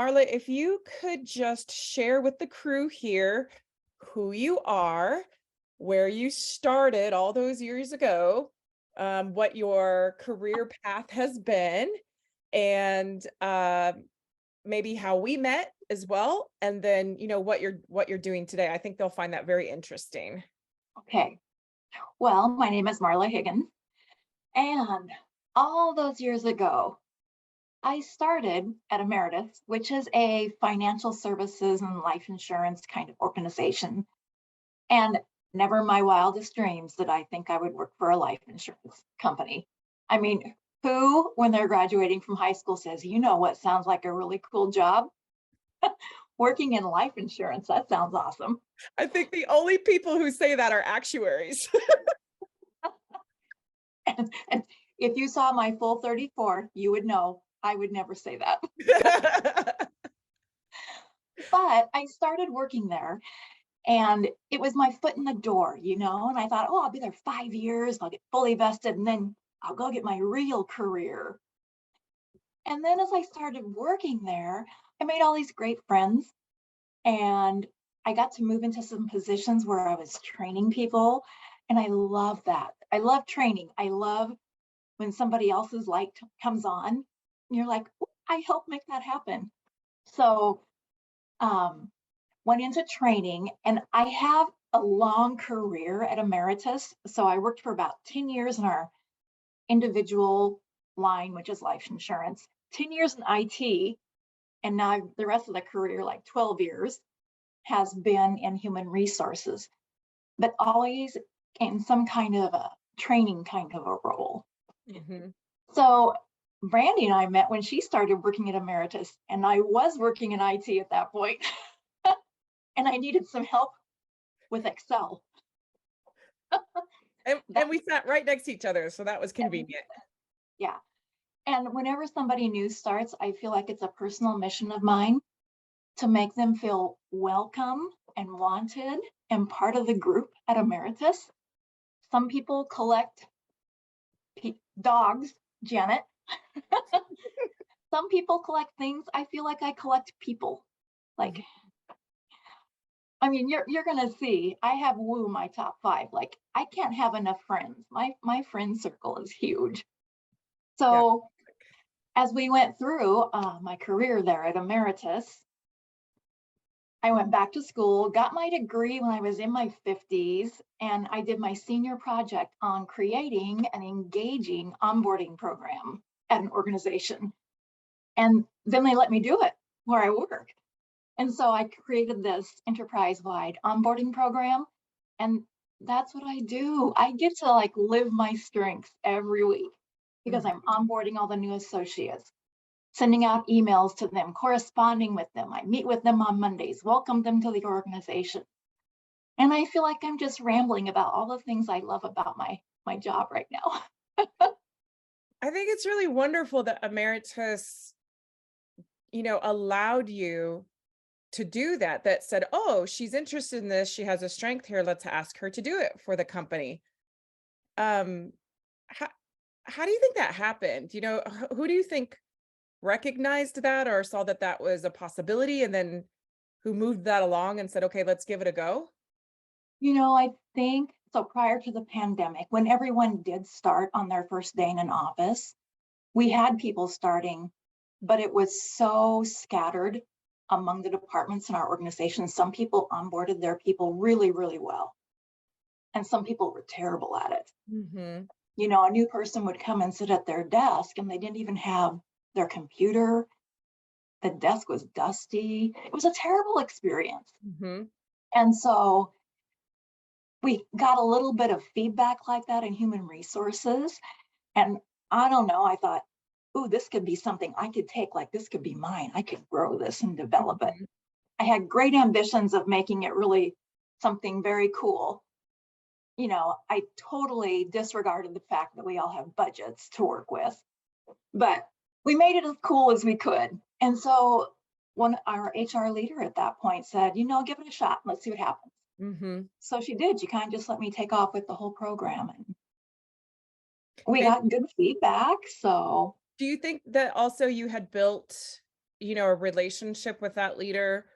Marla, if you could just share with the crew here who you are, where you started all those years ago, what your career path has been, and maybe how we met as well, and then what you're doing today. I think they'll find that very interesting. Okay. Well, my name is Marla Higgins, and all those years ago, I started at Emeritus, which is a financial services and life insurance kind of organization. And never in my wildest dreams did I think I would work for a life insurance company. I mean, who, when they're graduating from high school, says, you know what sounds like a really cool job? Working in life insurance. That sounds awesome. I think the only people who say that are actuaries. And if you saw my full 34, you would know I would never say that. But I started working there and it was my foot in the door, and I thought, oh, I'll be there 5 years, I'll get fully vested, and then I'll go get my real career. And then as I started working there, I made all these great friends and I got to move into some positions where I was training people. And I love that. I love training. I love when somebody else's light comes on and you're like, I helped make that happen. So went into training, and I have a long career at Emeritus. So I worked for about 10 years in our individual line, which is life insurance, 10 years in IT, and now the rest of the career, like 12 years, has been in human resources, but always in some kind of a training kind of a role. Mhm. So Brandy and I met when she started working at Emeritus, and I was working in IT at that point. And I needed some help with Excel. And we sat right next to each other, so that was convenient. Yeah. And whenever somebody new starts, I feel like it's a personal mission of mine to make them feel welcome and wanted and part of the group at Emeritus. Some people collect dogs, Janet. Some people collect things. I feel like I collect people. Like, I mean, you're gonna see. I have my top 5. Like, I can't have enough friends. My friend circle is huge. Yeah. So as we went through my career there at Emeritus, I went back to school, got my degree when I was in my 50s, and I did my senior project on creating an engaging onboarding program at an organization. And then they let me do it where I work. And so I created this enterprise-wide onboarding program. And that's what I do. I get to like live my strengths every week because I'm onboarding all the new associates, sending out emails to them, corresponding with them. I meet with them on Mondays, welcome them to the organization. And I feel like I'm just rambling about all the things I love about my job right now. I think it's really wonderful that Emeritus, allowed you to do that, that said, oh, she's interested in this, she has a strength here, let's ask her to do it for the company. Um, how, how do you think that happened? Who do you think recognized that or saw that that was a possibility, and then who moved that along and said, okay, let's give it a go? I think so. Prior to the pandemic, when everyone did start on their first day in an office, we had people starting, but it was so scattered among the departments in our organization. Some people onboarded their people really, really well, and some people were terrible at it. Mm-hmm. A new person would come and sit at their desk and they didn't even have their computer. The desk was dusty. It was a terrible experience. Mm-hmm. And so we got a little bit of feedback like that in human resources. And I don't know, I thought, ooh, this could be something I could take, like this could be mine. I could grow this and develop it. Mm-hmm. I had great ambitions of making it really something very cool. I totally disregarded the fact that we all have budgets to work with, but we made it as cool as we could. And so our HR leader at that point said, give it a shot. Let's see what happens. Mm-hmm. So she did. She kind of just let me take off with the whole program, and we And got good feedback. So do you think that also you had built a relationship with that leader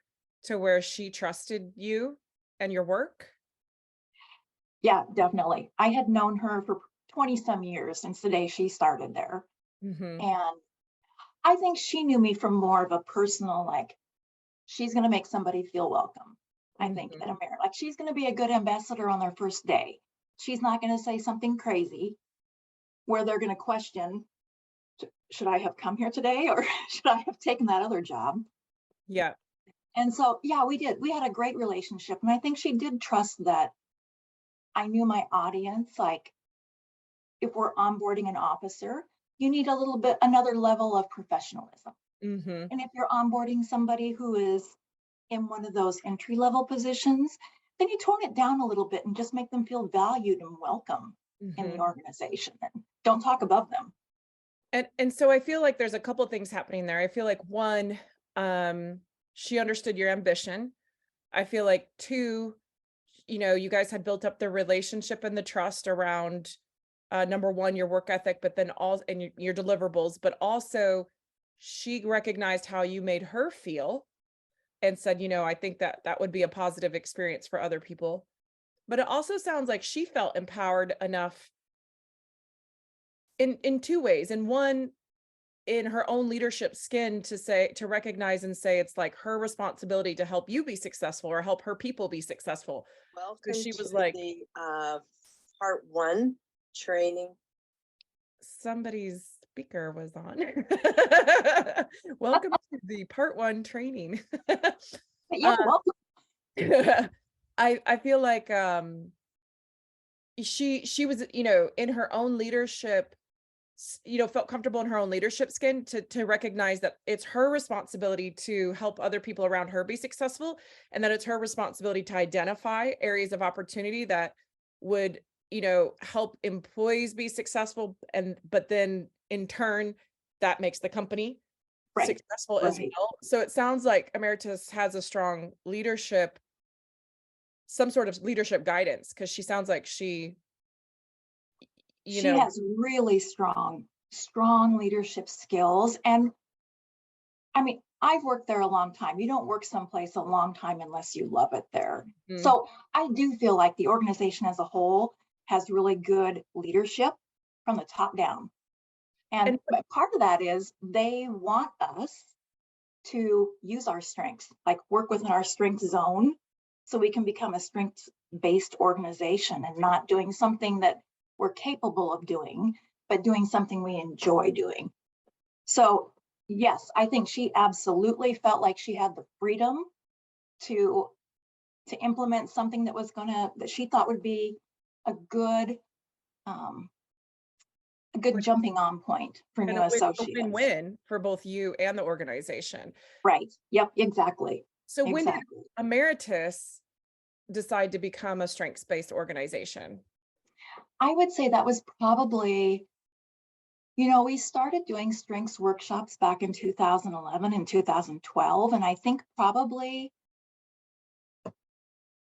to where she trusted you and your work? Yeah, definitely. I had known her for 20 some years since the day she started there. Mhm. And I think she knew me from more of a personal, like, she's going to make somebody feel welcome. I think Mhm. at America, like, she's going to be a good ambassador on their first day. She's not going to say something crazy where they're going to question, should I have come here today or should I have taken that other job? Yeah. And so, yeah, we did. We had a great relationship. And I think she did trust that I knew my audience. Like, if we're onboarding an officer, you need a little bit, another level of professionalism. Mhm. And if you're onboarding somebody who is in one of those entry level positions, then you tone it down a little bit and just make them feel valued and welcome in the Mhm. organization and don't talk above them. And so I feel like there's a couple things happening there. I feel like one, um, she understood your ambition. I feel like two, you guys had built up the relationship and the trust around number one, your work ethic, but then all and your deliverables, but also she recognized how you made her feel and said, I think that that would be a positive experience for other people. But it also sounds like she felt empowered enough in two ways. And one, in her own leadership skin to recognize and say it's like her responsibility to help you be successful or help her people be successful. So Welcome she to was like, the part one training. somebody's speaker was on. Welcome to the part one training. But yeah, uh, welcome. I feel like she was in her own leadership, felt comfortable in her own leadership skin to recognize that it's her responsibility to help other people around her be successful, and that it's her responsibility to identify areas of opportunity that would, help employees be successful, and but then in turn that makes the company Right, successful as right. well. So it sounds like Emeritus has a strong leadership, some sort of leadership guidance, because she sounds like she, you She know, has really strong leadership skills. And I mean, I've worked there a long time. You don't work someplace a long time unless you love it there. mm, So I do feel like the organization as a whole has really good leadership from the top down. And and part of that is they want us to use our strengths, like work within our strength zone so we can become a strengths based organization and not doing something that we're capable of doing, but doing something we enjoy doing. So, yes, I think she absolutely felt like she had the freedom to implement something that was that she thought would be a good um, a good jumping on point for and new a associates. win-win for both you and the organization. Right. Yep, exactly. So when did Exactly. Emeritus decide to become a strengths-based organization? I would say that was probably, we started doing strengths workshops back in 2011 and 2012. And I think probably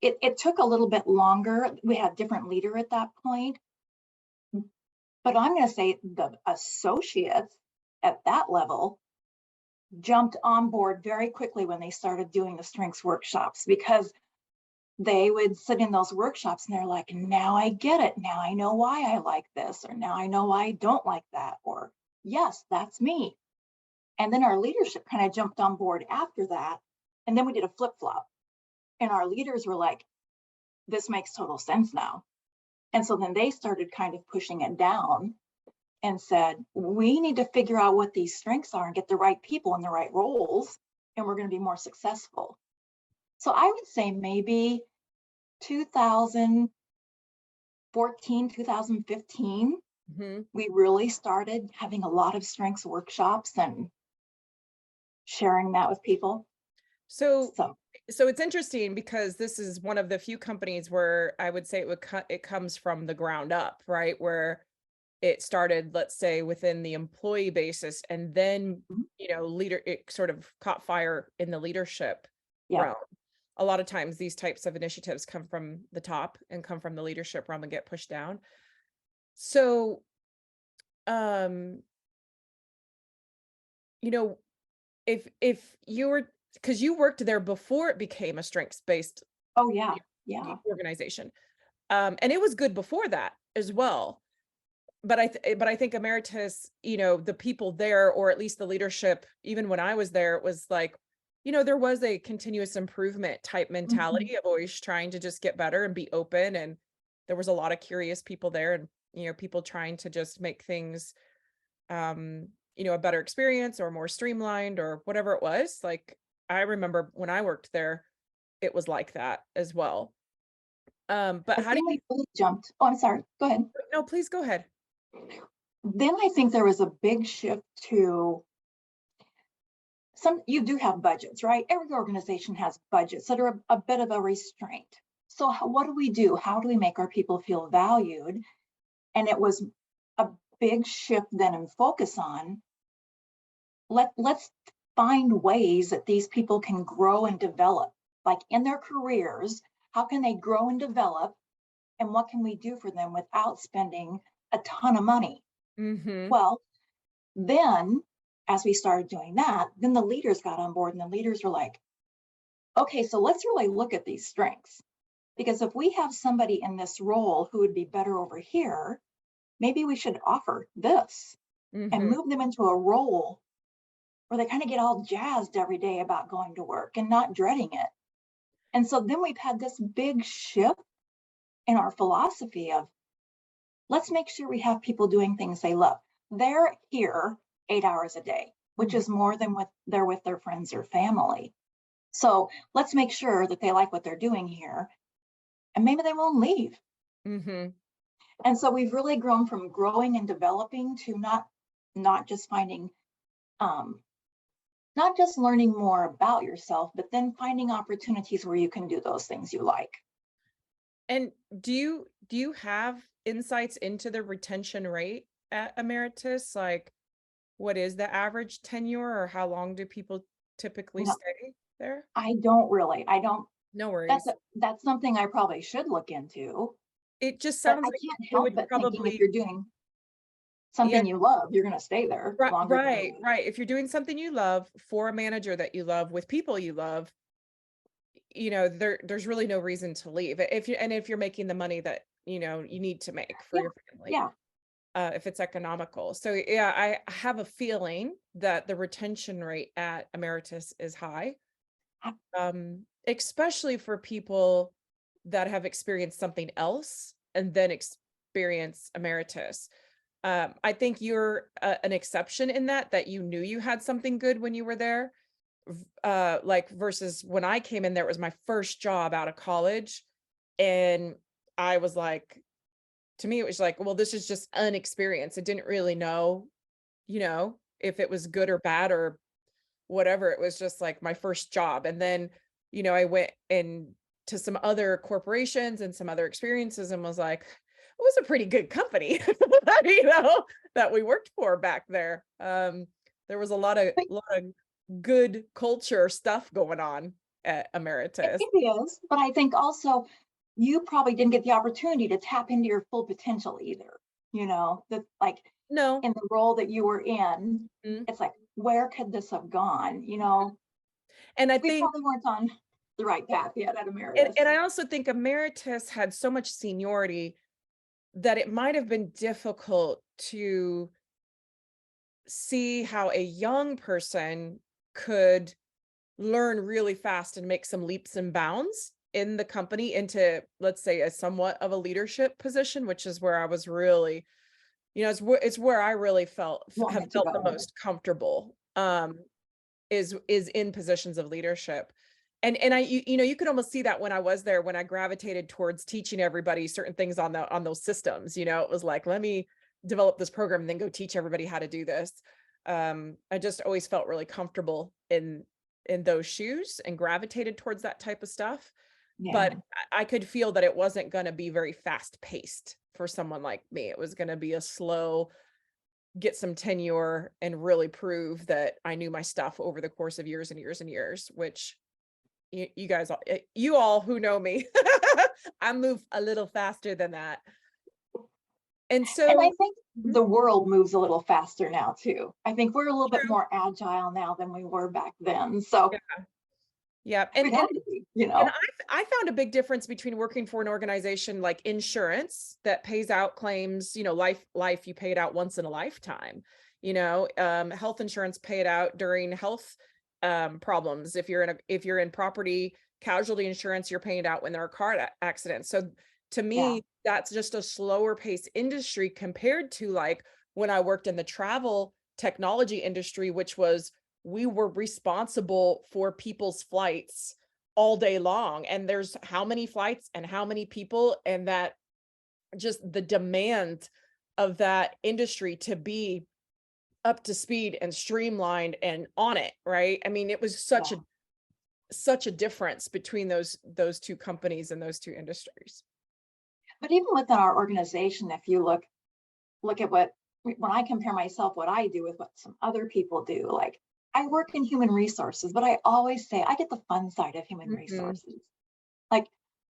it took a little bit longer. We had a different leader at that point. But I'm going to say the associates at that level jumped on board very quickly when they started doing the strengths workshops because they would sit in those workshops and they're like, now I get it. Now I know why I like this, or now I know why I don't like that, or yes, that's me. And then our leadership kind of jumped on board after that. And then we did a flip flop. And our leaders were like, this makes total sense now. And so then they started kind of pushing it down and said, we need to figure out what these strengths are and get the right people in the right roles, and we're going to be more successful. So I would say maybe 2014, 2015, Mhm. we really started having a lot of strengths workshops and sharing that with people. So So, so it's interesting because this is one of the few companies where I would say it comes from the ground up, right? Where it started, let's say, within the employee basis, and then, mhm, it sort of caught fire in the leadership yeah, realm. A lot of times these types of initiatives come from the top and come from the leadership realm and get pushed down. So, um, you know, if you were, because you worked there before it became a strengths-based Oh, yeah. Yeah. organization. And it was good before that as well. But I think Emeritus, the people there, or at least the leadership, even when I was there, it was like, there was a continuous improvement type Mhm. mentality of always trying to just get better and be open. And there was a lot of curious people there, and, people trying to just make things, a better experience or more streamlined or whatever it was. Like, I remember when I worked there, it was like that as well. But But how do then you, we really jumped. Oh, I'm sorry. Go ahead. no, please go ahead. Then I think there was a big shift to you do have budgets, right? Every organization has budgets that are a bit of a restraint. So what do we do? How do we make our people feel valued? And it was a big shift then in focus on let's find ways that these people can grow and develop, like in their careers. How can they grow and develop? And what can we do for them without spending a ton of money? Mm-hmm. Well, then as we started doing that, then the leaders got on board, and the leaders were like, okay, so let's really look at these strengths. Because if we have somebody in this role who would be better over here, maybe we should offer this and Mm-hmm. move them into a role where they kind of get all jazzed every day about going to work and not dreading it. And so then we've had this big shift in our philosophy of let's make sure we have people doing things they love. They're here 8 hours a day, which Mm-hmm. is more than what they're with their friends or family. So let's make sure that they like what they're doing here, and maybe they won't leave. Mm-hmm. And so we've really grown from growing and developing to not just finding not just learning more about yourself, but then finding opportunities where you can do those things you like. And do you have insights into the retention rate at Emeritus? Like, what is the average tenure, or how long do people typically No, stay there? I don't really. I don't. No That's worries. that's something I probably should look into, It just but sounds I like can't it help would but thinking if probably, you're doing yeah, something you love, you're going to stay there right, longer than you right, would. right. If you're doing something you love for a manager that you love with people you love, there's really no reason to leave. If you're making the money that, you need to make for Yeah, your family. yeah. If it's economical. So yeah, I have a feeling that the retention rate at Emeritus is high, especially for people that have experienced something else and then experience Emeritus. I think you're an exception in that you knew you had something good when you were there. Like versus when I came in there, it was my first job out of college, and I was like, to me, it was like, well, this is just an experience. I didn't really know, if it was good or bad or whatever. It was just like my first job. And then, I went in to some other corporations and some other experiences and was like, it was a pretty good company, that we worked for back there. There was But lot of good culture stuff going on at Emeritus. it is. But I think also you probably didn't get the opportunity to tap into your full potential either. That like No. in the role that you were in, Mm. it's like, where could this have gone? And I We think probably weren't on the right path yet at And Emeritus. and I also think Emeritus had so much seniority that it might have been difficult to see how a young person could learn really fast and make some leaps and bounds in the company into, let's say, a somewhat of a leadership position, which is where I was really, it's where I really have Wanted to felt the go. most comfortable. Is in positions of leadership. And you could almost see that when I was there, when I gravitated towards teaching everybody certain things on those systems. It was like, let me develop this program and then go teach everybody how to do this. I just always felt really comfortable in those shoes and gravitated towards that type of stuff. Yeah. But I could feel that it wasn't going to be very fast paced for someone like me. It was going to be a slow, get some tenure and really prove that I knew my stuff over the course of years and years and years, which you guys, you all who know me, I move a little faster than that. And And I so, think the world moves a little faster now too. I think we're a little bit True. more agile now than we were back then. So Yeah. we had to be, you And know. I found a big difference between working for an organization like insurance that pays out claims, life you pay it out once in a lifetime. Health insurance pay it out during health problems. If you're in property casualty insurance, you're paying it out when there are accidents. So to Yeah, me, that's just a slower pace industry compared to like when I worked in the travel technology industry, which was we were responsible for people's flights all day long, and there's how many flights and how many people, and that just the demand of that industry to be up to speed and streamlined and on it, right? I mean, it was yeah. such a difference between those two companies and those two industries. But even within our organization, if you look at when I compare myself, what I do with what some other people do, like I work in human resources, but I always say I get the fun side of human Mhm. resources. Like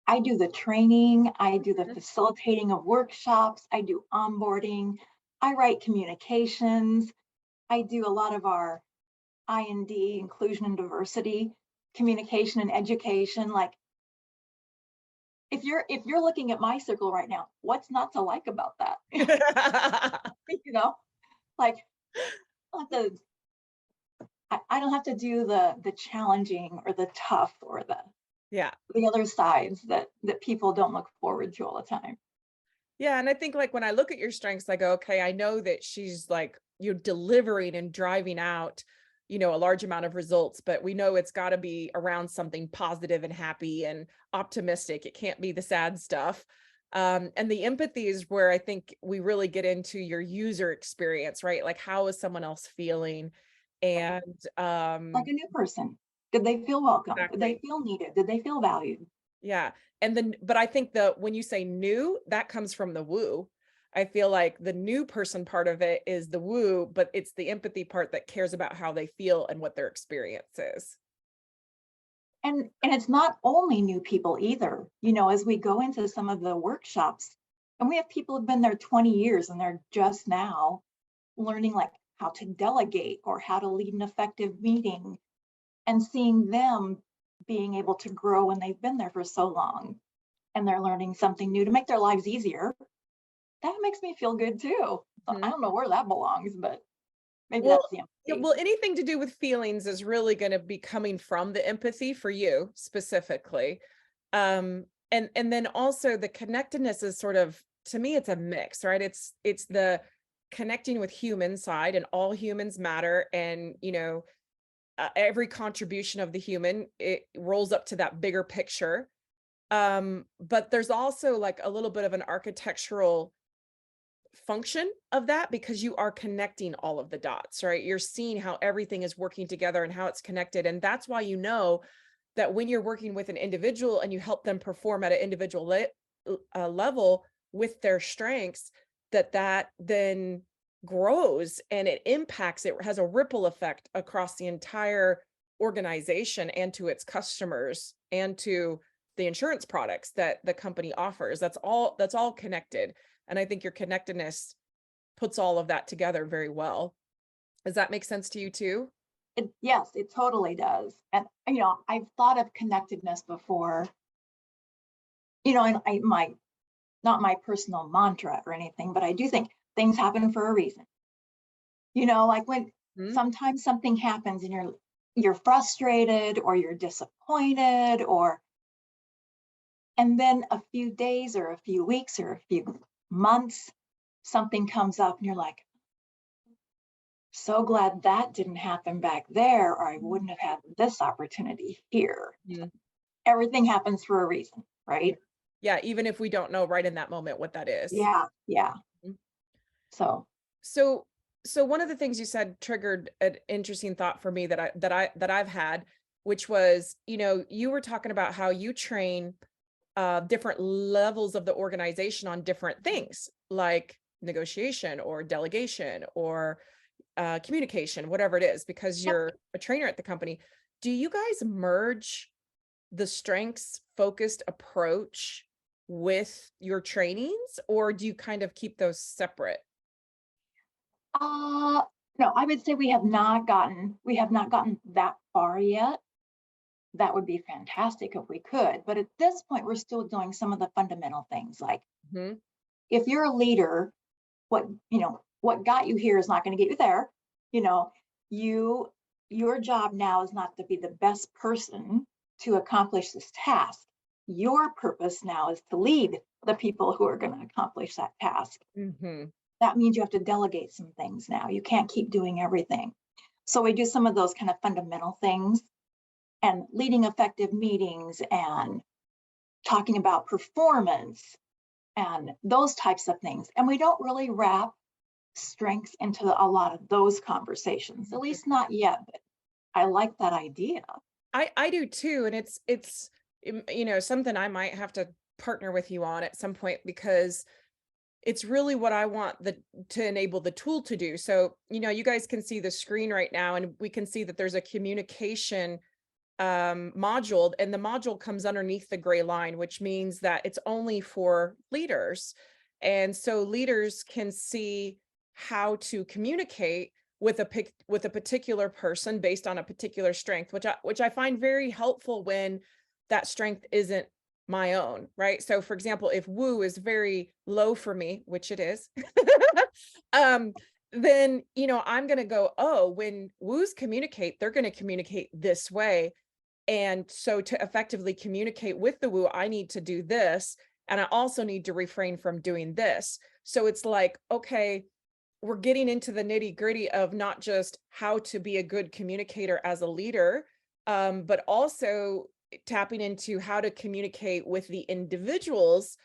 I do the training, I do the Mhm. facilitating of workshops, I do onboarding, I write communications, I do a lot of our I&D, inclusion and diversity, communication and education. Like if you're looking at my circle right now, what's not to like about that? You know, like the I don't have to do the challenging or the tough or Yeah. the other sides that people don't look forward to all the time. Yeah, and I think like when I look at your strengths, I go, okay, I know that she's like you're delivering and driving out, a large amount of results, but we know it's got to be around something positive and happy and optimistic. It can't be the sad stuff. And the empathy is where I think we really get into your user experience, right? Like how is someone else feeling? Right. And Like a new person. Did they feel welcome? Did they exactly. feel needed? Did they feel valued? Yeah. And then, but I think when you say new, that comes from the woo. I feel like the new person part of it is the woo, but it's the empathy part that cares about how they feel and what their experience is. And it's not only new people either. As we go into some of the workshops, and we have people who've been there 20 years and they're just now learning like how to delegate or how to lead an effective meeting and seeing them being able to grow when they've been there for so long and they're learning something new to make their lives easier. That makes me feel good too. So I Mhm. don't know where that belongs, but maybe Well, that's the yeah, empathy. well, anything to do with feelings is really going to be coming from the empathy for you specifically. And then also the connectedness is sort of, to me, it's a mix, right? It's the connecting with human side, and all humans matter. And, every contribution of the human, it rolls up to that bigger picture. But there's also like a little bit of an architectural function of that because you are connecting all of the dots, right? You're seeing how everything is working together and how it's connected. And that's why that when you're working with an individual and you help them perform at an individual level with their strengths, that then grows and it impacts, it has a ripple effect across the entire organization and to its customers and to the insurance products that the company offers. That's all connected. And I think your connectedness puts all of that together very well. Does that make sense to you too? Yes, it totally does. And I've thought of connectedness before, and I might not my personal mantra or anything, but I do think things happen for a reason. Like when Mhm. sometimes something happens and you're frustrated or you're disappointed and then a few days or a few weeks or a few months, something comes up and you're like, so glad that didn't happen back there, or I wouldn't have had this opportunity here. Mhm. Everything happens for a reason, Yeah. right? Yeah, even if we don't know right in that moment what that is. Yeah, yeah. Mhm. So So so one of the things you said triggered an interesting thought for me that I've had, which was, you were talking about how you train different levels of the organization on different things like negotiation or delegation or communication, whatever it is, because yep. you're a trainer at the company. Do you guys merge the strengths focused approach with your trainings, or do you kind of keep those separate? No, I would say we have not gotten that far yet. That would be fantastic if we could. But at this point, we're still doing some of the fundamental things. Like Mhm. if you're a leader, what got you here is not going to get you there. You know, you your job now is not to be the best person to accomplish this task. Your purpose now is to lead the people who are going to accomplish that task. Mhm. That means you have to delegate some things now. You can't keep doing everything. So we do some of those kind of fundamental things and leading effective meetings and talking about performance and those types of things. And we don't really wrap strengths into a lot of those conversations, at least not yet. But I like that idea. I do too, and it's something I might have to partner with you on at some point, because it's really what I want to enable the tool to do. So, you guys can see the screen right now, and we can see that there's a communication module, and the module comes underneath the gray line, which means that it's only for leaders. And so leaders can see how to communicate with a particular person based on a particular strength, which I find very helpful when that strength isn't my own, right? So for example, if woo is very low for me, which it is, um, then I'm going to go, oh, when woos communicate, they're going to communicate this way. And so to effectively communicate with the woo, I need to do this. And I also need to refrain from doing this. So it's like, okay, we're getting into the nitty gritty of not just how to be a good communicator as a leader, but also tapping into how to communicate with the individuals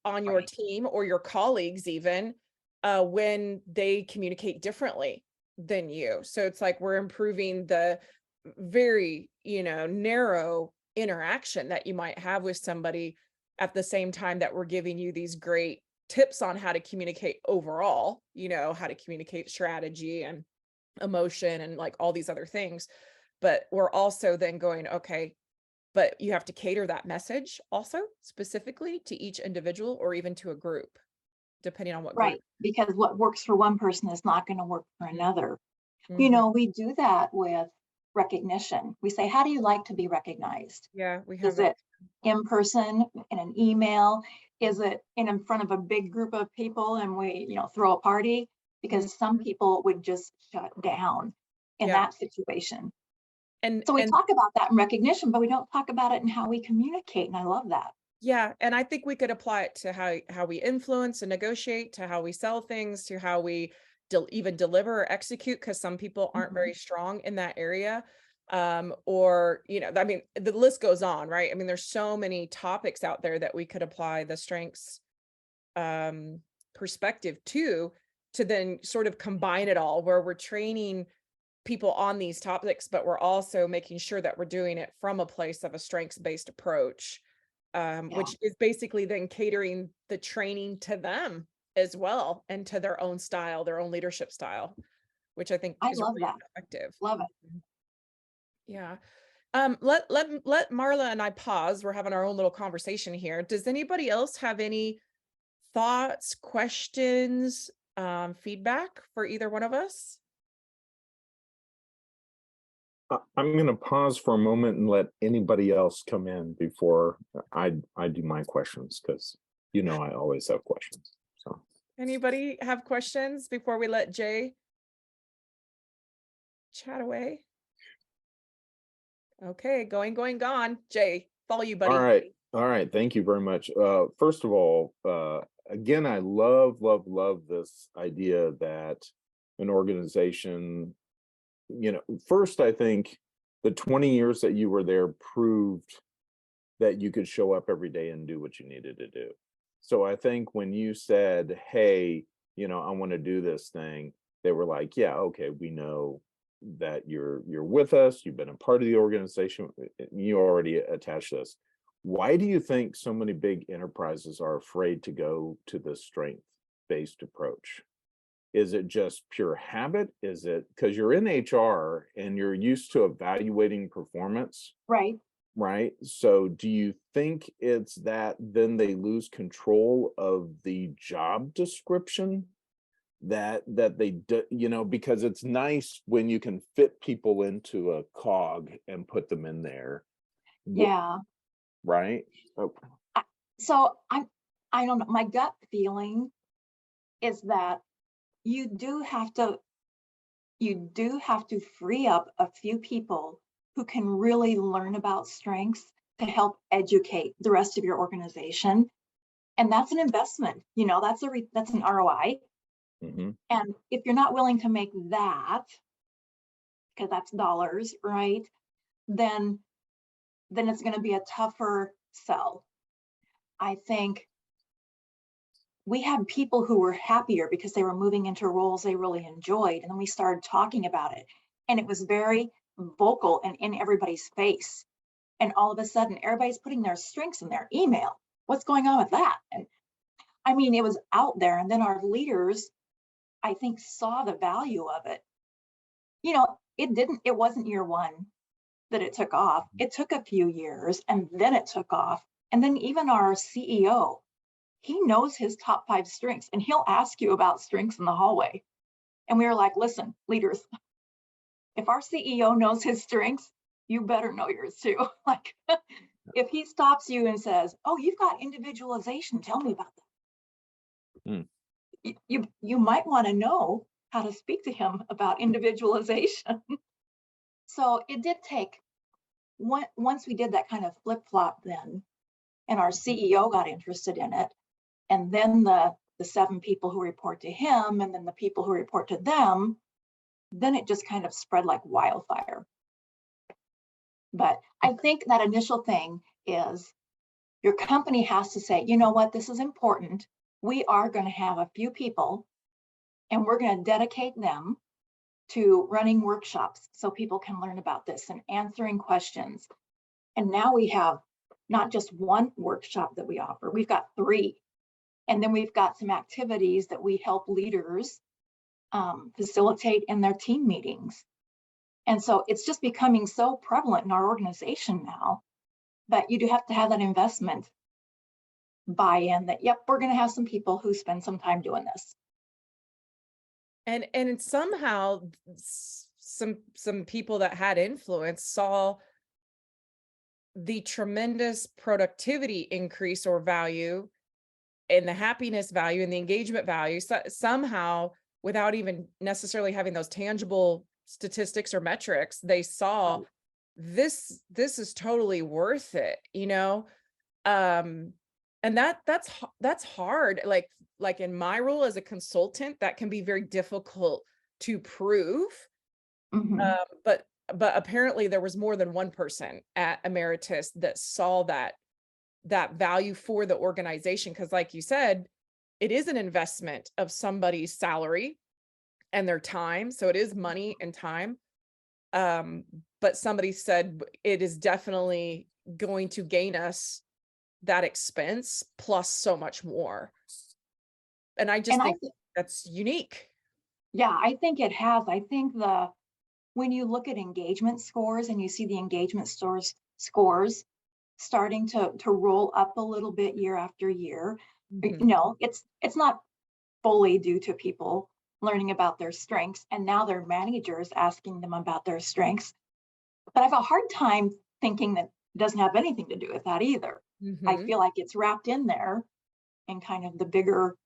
on your Right. team or your colleagues, even when they communicate differently than you. So it's like we're improving the very, narrow interaction that you might have with somebody, at the same time that we're giving you these great tips on how to communicate overall, how to communicate strategy and emotion and like all these other things. But we're also then going, okay, but you have to cater that message also specifically to each individual or even to a group, depending on what Right. group. Because what works for one person is not going to work for another. Mhm. We do that with recognition. We say, how do you like to be recognized? Yeah, we Is have it. it in person, in an email? Is it in front of a big group of people and we, throw a party? Because some Mhm. people would just shut down in Yeah. that situation. And So we and talk about that in recognition, but we don't talk about it in how we communicate. And I love that. yeah, and I think we could apply it to how we influence and negotiate, to how we sell things, to how we even deliver or execute, because some people aren't Mhm. very strong in that area. Or, I mean, the list goes on, right? I mean, there's so many topics out there that we could apply the strengths um, perspective to then sort of combine it all, where we're training people on these topics, but we're also making sure that we're doing it from a place of a strengths-based approach, Yeah, which is basically then catering the training to them as well and to their own style, their own leadership style, which I think I is love really that. effective. Love it. Mhm. Yeah. Let Marla and I pause. We're having our own little conversation here. Does anybody else have any thoughts, questions, feedback for either one of us? I'm going to pause for a moment and let anybody else come in before I do my questions, because I always have questions. So Anybody have questions before we let Jay chat away? Okay, gone. Jay, follow you, buddy. all right, thank you very much. First of all, again, I love this idea that an organization, first I think the 20 years that you were there proved that you could show up every day and do what you needed to do. So I think when you said, hey, I want to do this thing, they were like, yeah, okay, we know that you're with us, you've been a part of the organization, you already attached this. Why do you think so many big enterprises are afraid to go to this strength-based approach? Is it just pure habit? Is it because you're in HR and you're used to evaluating performance? Right. Right. So do you think it's that then they lose control of the job description? that they do, you know, because it's nice when you can fit people into a cog and put them in there. Yeah. Right. Oh, So I don't know. My gut feeling is that you do have to free up a few people who can really learn about strengths to help educate the rest of your organization. And that's an investment, you know, that's an ROI. mhm. And if you're not willing to make that, because that's dollars, right? Then it's going to be a tougher sell. I think we had people who were happier because they were moving into roles they really enjoyed. And then we started talking about it. And it was very vocal and in everybody's face. And all of a sudden, everybody's putting their strengths in their email. What's going on with that? And I mean, it was out there. And then our leaders, I think, saw the value of it. You know, it wasn't year one that it took off. It took a few years and then it took off. And then even our CEO, he knows his top 5 strengths and he'll ask you about strengths in the hallway. And we were like, listen, leaders, if our CEO knows his strengths, you better know yours too. Like if he stops you and says, oh, you've got individualization, tell me about that. Mm. You might want to know how to speak to him about individualization. So it did take, once we did that kind of flip-flop then, and our CEO got interested in it, and then the 7 people who report to him, and then the people who report to them, then it just kind of spread like wildfire. But I think that initial thing is your company has to say, you know what, this is important. We are going to have a few people and we're going to dedicate them to running workshops so people can learn about this and answering questions. And now we have not just one workshop that we offer, we've got 3. And then we've got some activities that we help leaders facilitate in their team meetings. And so it's just becoming so prevalent in our organization now that you do have to have that investment buy-in that, yep, we're going to have some people who spend some time doing this. And somehow some people that had influence saw the tremendous productivity increase or value and the happiness value and the engagement value. So somehow, without even necessarily having those tangible statistics or metrics, they saw this is totally worth it, you know? And that's hard. Like in my role as a consultant, that can be very difficult to prove. Mm-hmm. But apparently there was more than one person at Emeritus that saw that value for the organization. Because like you said, it is an investment of somebody's salary and their time. So it is money and time. But somebody said it is definitely going to gain us that expense plus so much more. And I just think that's unique. Yeah, I think it has. I think when you look at engagement scores and you see the engagement scores starting to roll up a little bit year after year, Mhm. you know, it's not fully due to people learning about their strengths and now their managers asking them about their strengths. But I have a hard time thinking that it doesn't have anything to do with that either. I Mhm. feel like it's wrapped in there in kind of the bigger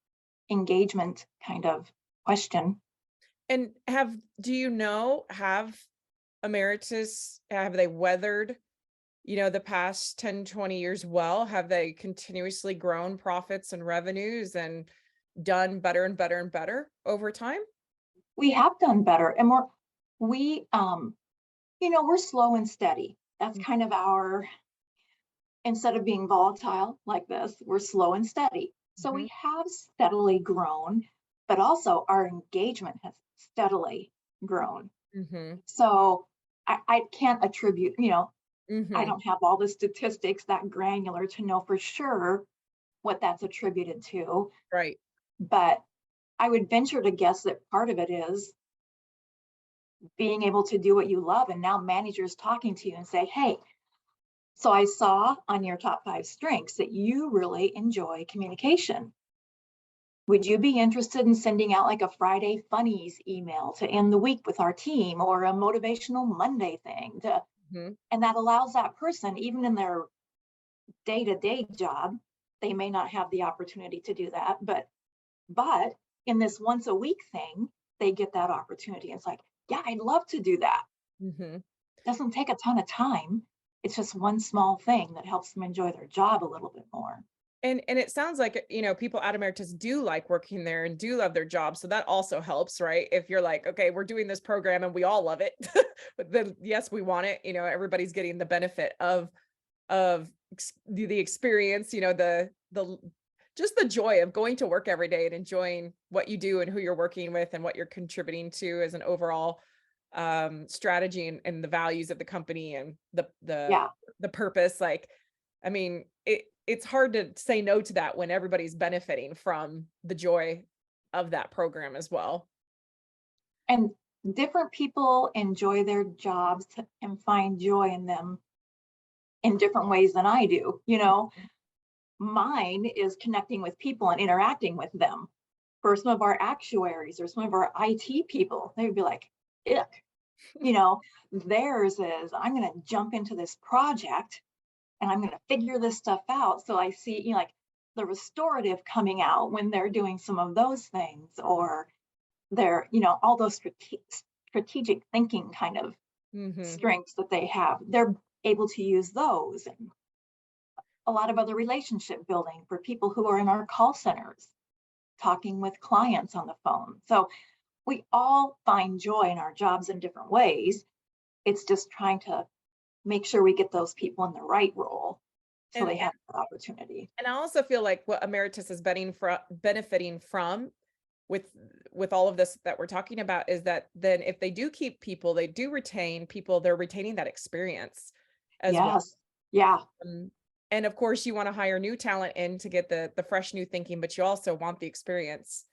engagement kind of question. And do you know, have Emeritus, have they weathered, you know, the past 10, 20 years well? Have they continuously grown profits and revenues and done better and better and better over time? We have done better, and we you know, we're slow and steady. That's kind of our, instead of being volatile like this, we're slow and steady. So Mhm. we have steadily grown, but also our engagement has steadily grown. Mhm. So I can't attribute, you know, I Mhm. don't have all the statistics that granular to know for sure what that's attributed to, Right. but I would venture to guess that part of it is being able to do what you love. And now managers talking to you and say, hey, so I saw on your top 5 strengths that you really enjoy communication. would you be interested in sending out like a Friday funnies email to end the week with our team, or a motivational Monday thing to, Mhm. and that allows that person, even in their day-to-day job, they may not have the opportunity to do that, but in this once a week thing, they get that opportunity. It's like, yeah, I'd love to do that. Mhm. Doesn't take a ton of time. It's just one small thing that helps them enjoy their job a little bit more. And it sounds like, people at Emeritus do like working there and do love their job. So that also helps, right? If you're like, okay, we're doing this program and we all love it, but then yes, we want it. Everybody's getting the benefit of the experience, the just the joy of going to work every day and enjoying what you do and who you're working with and what you're contributing to as an overall strategy and the values of the company and Yeah. the purpose. Like, I mean, it's hard to say no to that when everybody's benefiting from the joy of that program as well. And different people enjoy their jobs and find joy in them in different ways than I do. Mine is connecting with people and interacting with them. For some of our actuaries or some of our IT people, they would be like, ick. Theirs is, I'm going to jump into this project and I'm going to figure this stuff out. So I see, like the restorative coming out when they're doing some of those things, or they're, all those strategic thinking kind of strengths that they have. They're able to use those, and a lot of other relationship building for people who are in our call centers, talking with clients on the phone. So we all find joy in our jobs in different ways. It's just trying to make sure we get those people in the right role so And they have that opportunity. And I also feel like what Emeritus is benefiting from with all of this that we're talking about is that then if they do keep people, they do retain people, they're retaining that experience as well. Yes. Yeah. And of course, you want to hire new talent in to get the fresh new thinking, but you also want the experience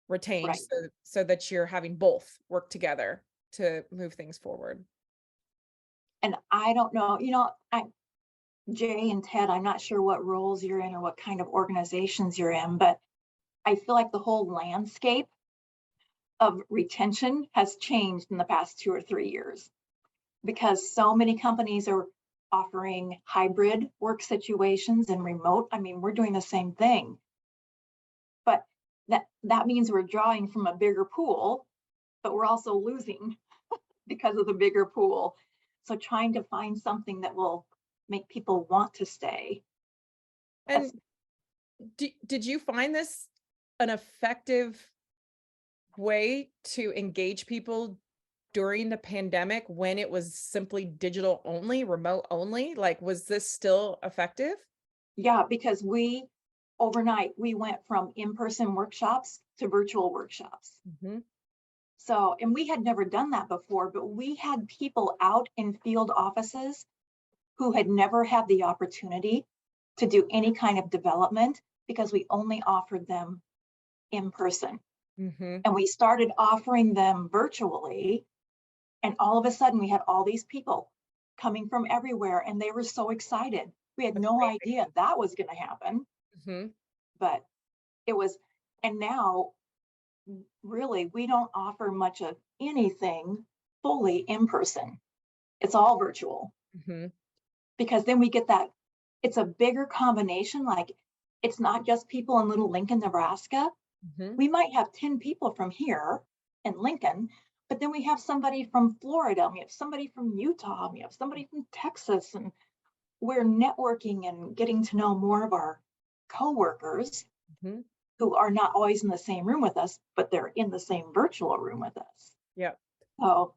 retained, Right. so that you're having both work together to move things forward. And I don't know, Jay and Ted, I'm not sure what roles you're in or what kind of organizations you're in, but I feel like the whole landscape of retention has changed in the past 2 or 3 years, because so many companies are offering hybrid work situations and remote. I mean, we're doing the same thing, but that means we're drawing from a bigger pool, but we're also losing because of the bigger pool. So trying to find something that will make people want to stay. And did you find this an effective way to engage people during the pandemic when it was simply digital only, remote only? Like, was this still effective? Yeah, because overnight, we went from in-person workshops to virtual workshops. So, and we had never done that before, but we had people out in field offices who had never had the opportunity to do any kind of development because we only offered them in person. And we started offering them virtually. And all of a sudden we had all these people coming from everywhere and they were so excited. We had no idea that was going to happen, but it was. And now really, we don't offer much of anything fully in person. It's all virtual. Because then we get that, it's a bigger combination. Like, it's not just people in little Lincoln, Nebraska. We might have 10 people from here in Lincoln, but then we have somebody from Florida, we have somebody from Utah, we have somebody from Texas, and we're networking and getting to know more of our coworkers who are not always in the same room with us, but they're in the same virtual room with us. Yep. So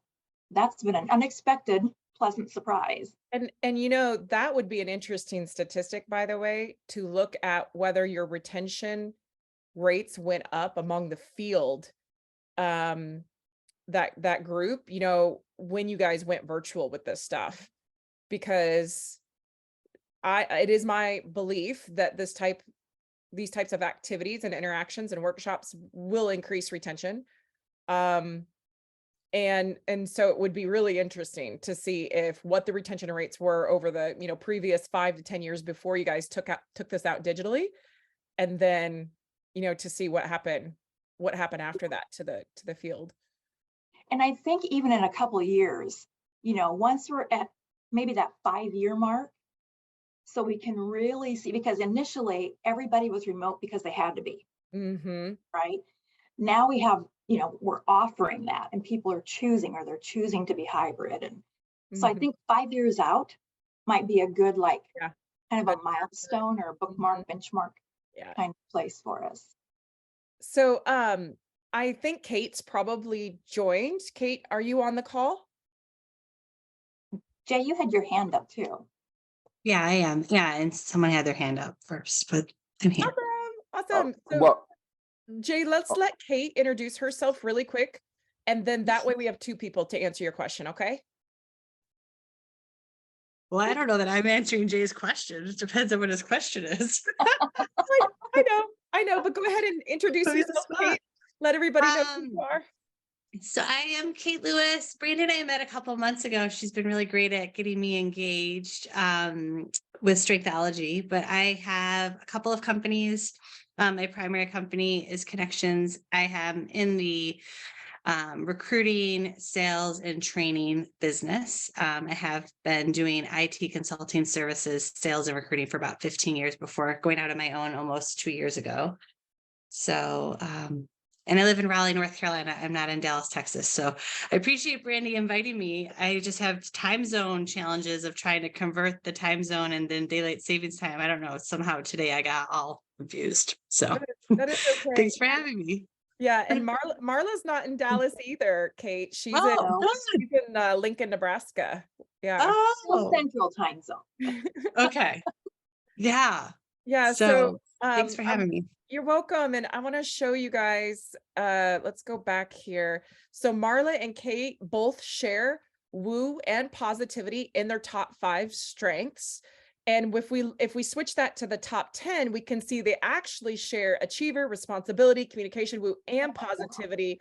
that's been an unexpected, pleasant surprise. And that would be an interesting statistic, by the way, to look at whether your retention rates went up among the field, that group, when you guys went virtual with this stuff, because it is my belief that these types of activities and interactions and workshops will increase retention. And so it would be really interesting to see what the retention rates were over the, previous 5 to 10 years before you guys took this out digitally. And then to see what happened after that to the field. And I think even in a couple of years, once we're at maybe that 5-year mark, so we can really see, because initially everybody was remote because they had to be, right? Now we have, we're offering that and people are choosing, or they're choosing to be hybrid. And so I think 5 years out might be a good, kind of a milestone or a bookmark, benchmark kind of place for us. So I think Kate's probably joined. Kate, are you on the call? Jay, you had your hand up too. Yeah, I am. Yeah, and someone had their hand up first, but I'm here. Awesome. So Well, Jay, let's let Kate introduce herself really quick. And then that way we have 2 people to answer your question, okay? Well, I don't know that I'm answering Jay's question. It depends on what his question is. I know, but go ahead and introduce yourself, Kate. Let everybody know who you are. So I am Kate Lewis. Brandon and I met a couple months ago. She's been really great at getting me engaged with Strengthology, but I have a couple of companies. My primary company is Connections. I am in the recruiting, sales, and training business. I have been doing IT consulting services, sales, and recruiting for about 15 years before going out on my own almost 2 years ago. So, and I live in Raleigh, North Carolina. I'm not in Dallas, Texas. So I appreciate Brandy inviting me. I just have time zone challenges of trying to convert the time zone and then daylight savings time. I don't know. Somehow today I got all confused. So that is okay. Thanks for having me. Yeah, and Marla's not in Dallas either, Kate. She's in Lincoln, Nebraska. Yeah. Still Central time zone. Okay. Yeah. Yeah. So thanks for having me. You're welcome. And I want to show you guys, let's go back here. So Marla and Kate both share woo and positivity in their top 5 strengths. And if we switch that to the top 10, we can see they actually share achiever, responsibility, communication, woo, and positivity,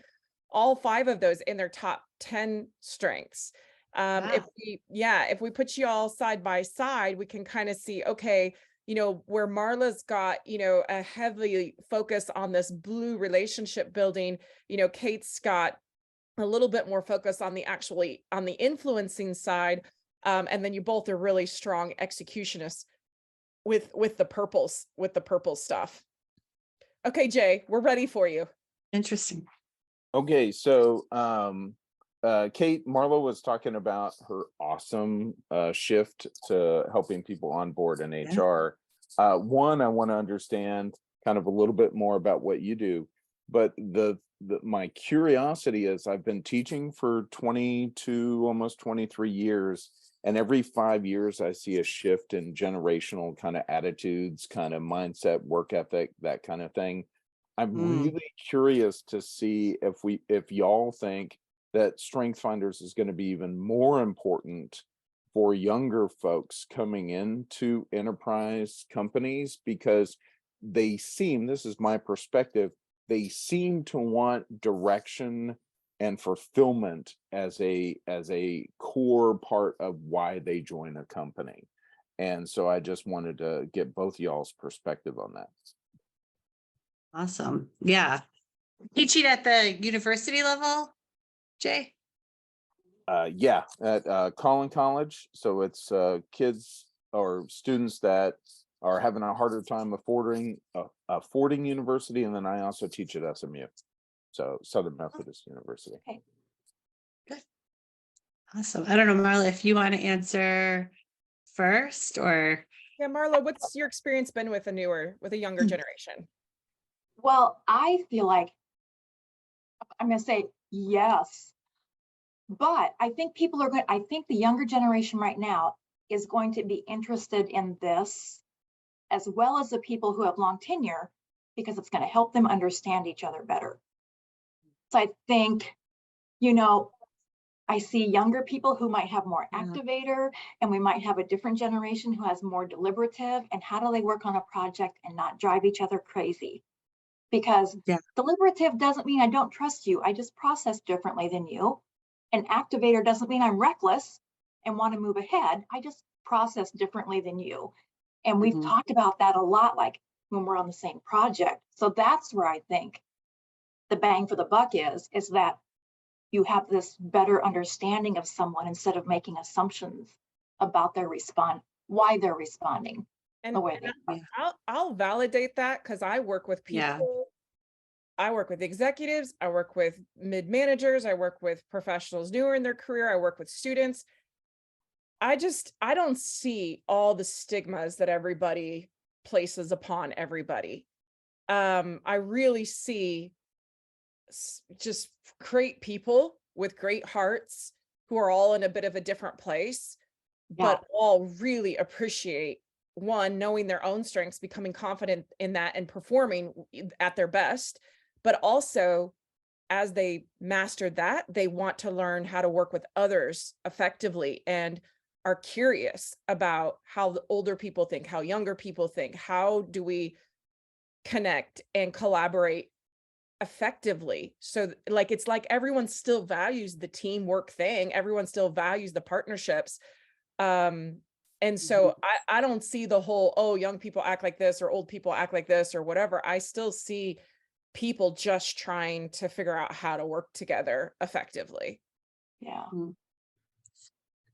all 5 of those in their top 10 strengths. Wow. If we put you all side by side, we can kind of see, okay, where Marla's got, a heavy focus on this blue relationship building, Kate's got a little bit more focus on the influencing side. And then you both are really strong executionists with the purple stuff. Okay, Jay, we're ready for you. Interesting. Okay, so Kate, Marla was talking about her awesome shift to helping people on board in HR. One, I want to understand kind of a little bit more about what you do, but my curiosity is I've been teaching for 22, almost 23 years, and every 5 years I see a shift in generational kind of attitudes, kind of mindset, work ethic, that kind of thing. I'm really curious to see if y'all think that Strength Finders is going to be even more important for younger folks coming into enterprise companies, because they seem, this is my perspective, they seem to want direction and fulfillment as a core part of why they join a company. And so I just wanted to get both y'all's perspective on that. Awesome. Yeah. Teaching at the university level, Jay? Yeah, at Collin College. So it's kids or students that are having a harder time affording university. And then I also teach at SMU. So Southern Methodist University. Okay. Good. Awesome. I don't know, Marla, if you want to answer first or. Yeah, Marla, what's your experience been with a younger generation? Well, I feel like I'm going to say yes, but I think I think the younger generation right now is going to be interested in this, as well as the people who have long tenure, because it's going to help them understand each other better. So I think, I see younger people who might have more activator, and we might have a different generation who has more deliberative, and how do they work on a project and not drive each other crazy? Because deliberative doesn't mean I don't trust you. I just process differently than you. An activator doesn't mean I'm reckless and want to move ahead. I just process differently than you. And we've talked about that a lot. Like, when we're on the same project. So that's where I think the bang for the buck is that you have this better understanding of someone instead of making assumptions about their why they're responding And the way they are. I'll validate that because I work with people. Yeah. I work with executives, I work with mid-managers, I work with professionals newer in their career, I work with students. I don't see all the stigmas that everybody places upon everybody. I really see just great people with great hearts who are all in a bit of a different place, but all really appreciate, one, knowing their own strengths, becoming confident in that and performing at their best, but also as they mastered that, they want to learn how to work with others effectively and are curious about how the older people think, how younger people think, how do we connect and collaborate effectively. So like, it's like everyone still values the teamwork thing. Everyone still values the partnerships. And so I don't see the whole, oh, young people act like this or old people act like this or whatever. I still see people just trying to figure out how to work together effectively. Yeah.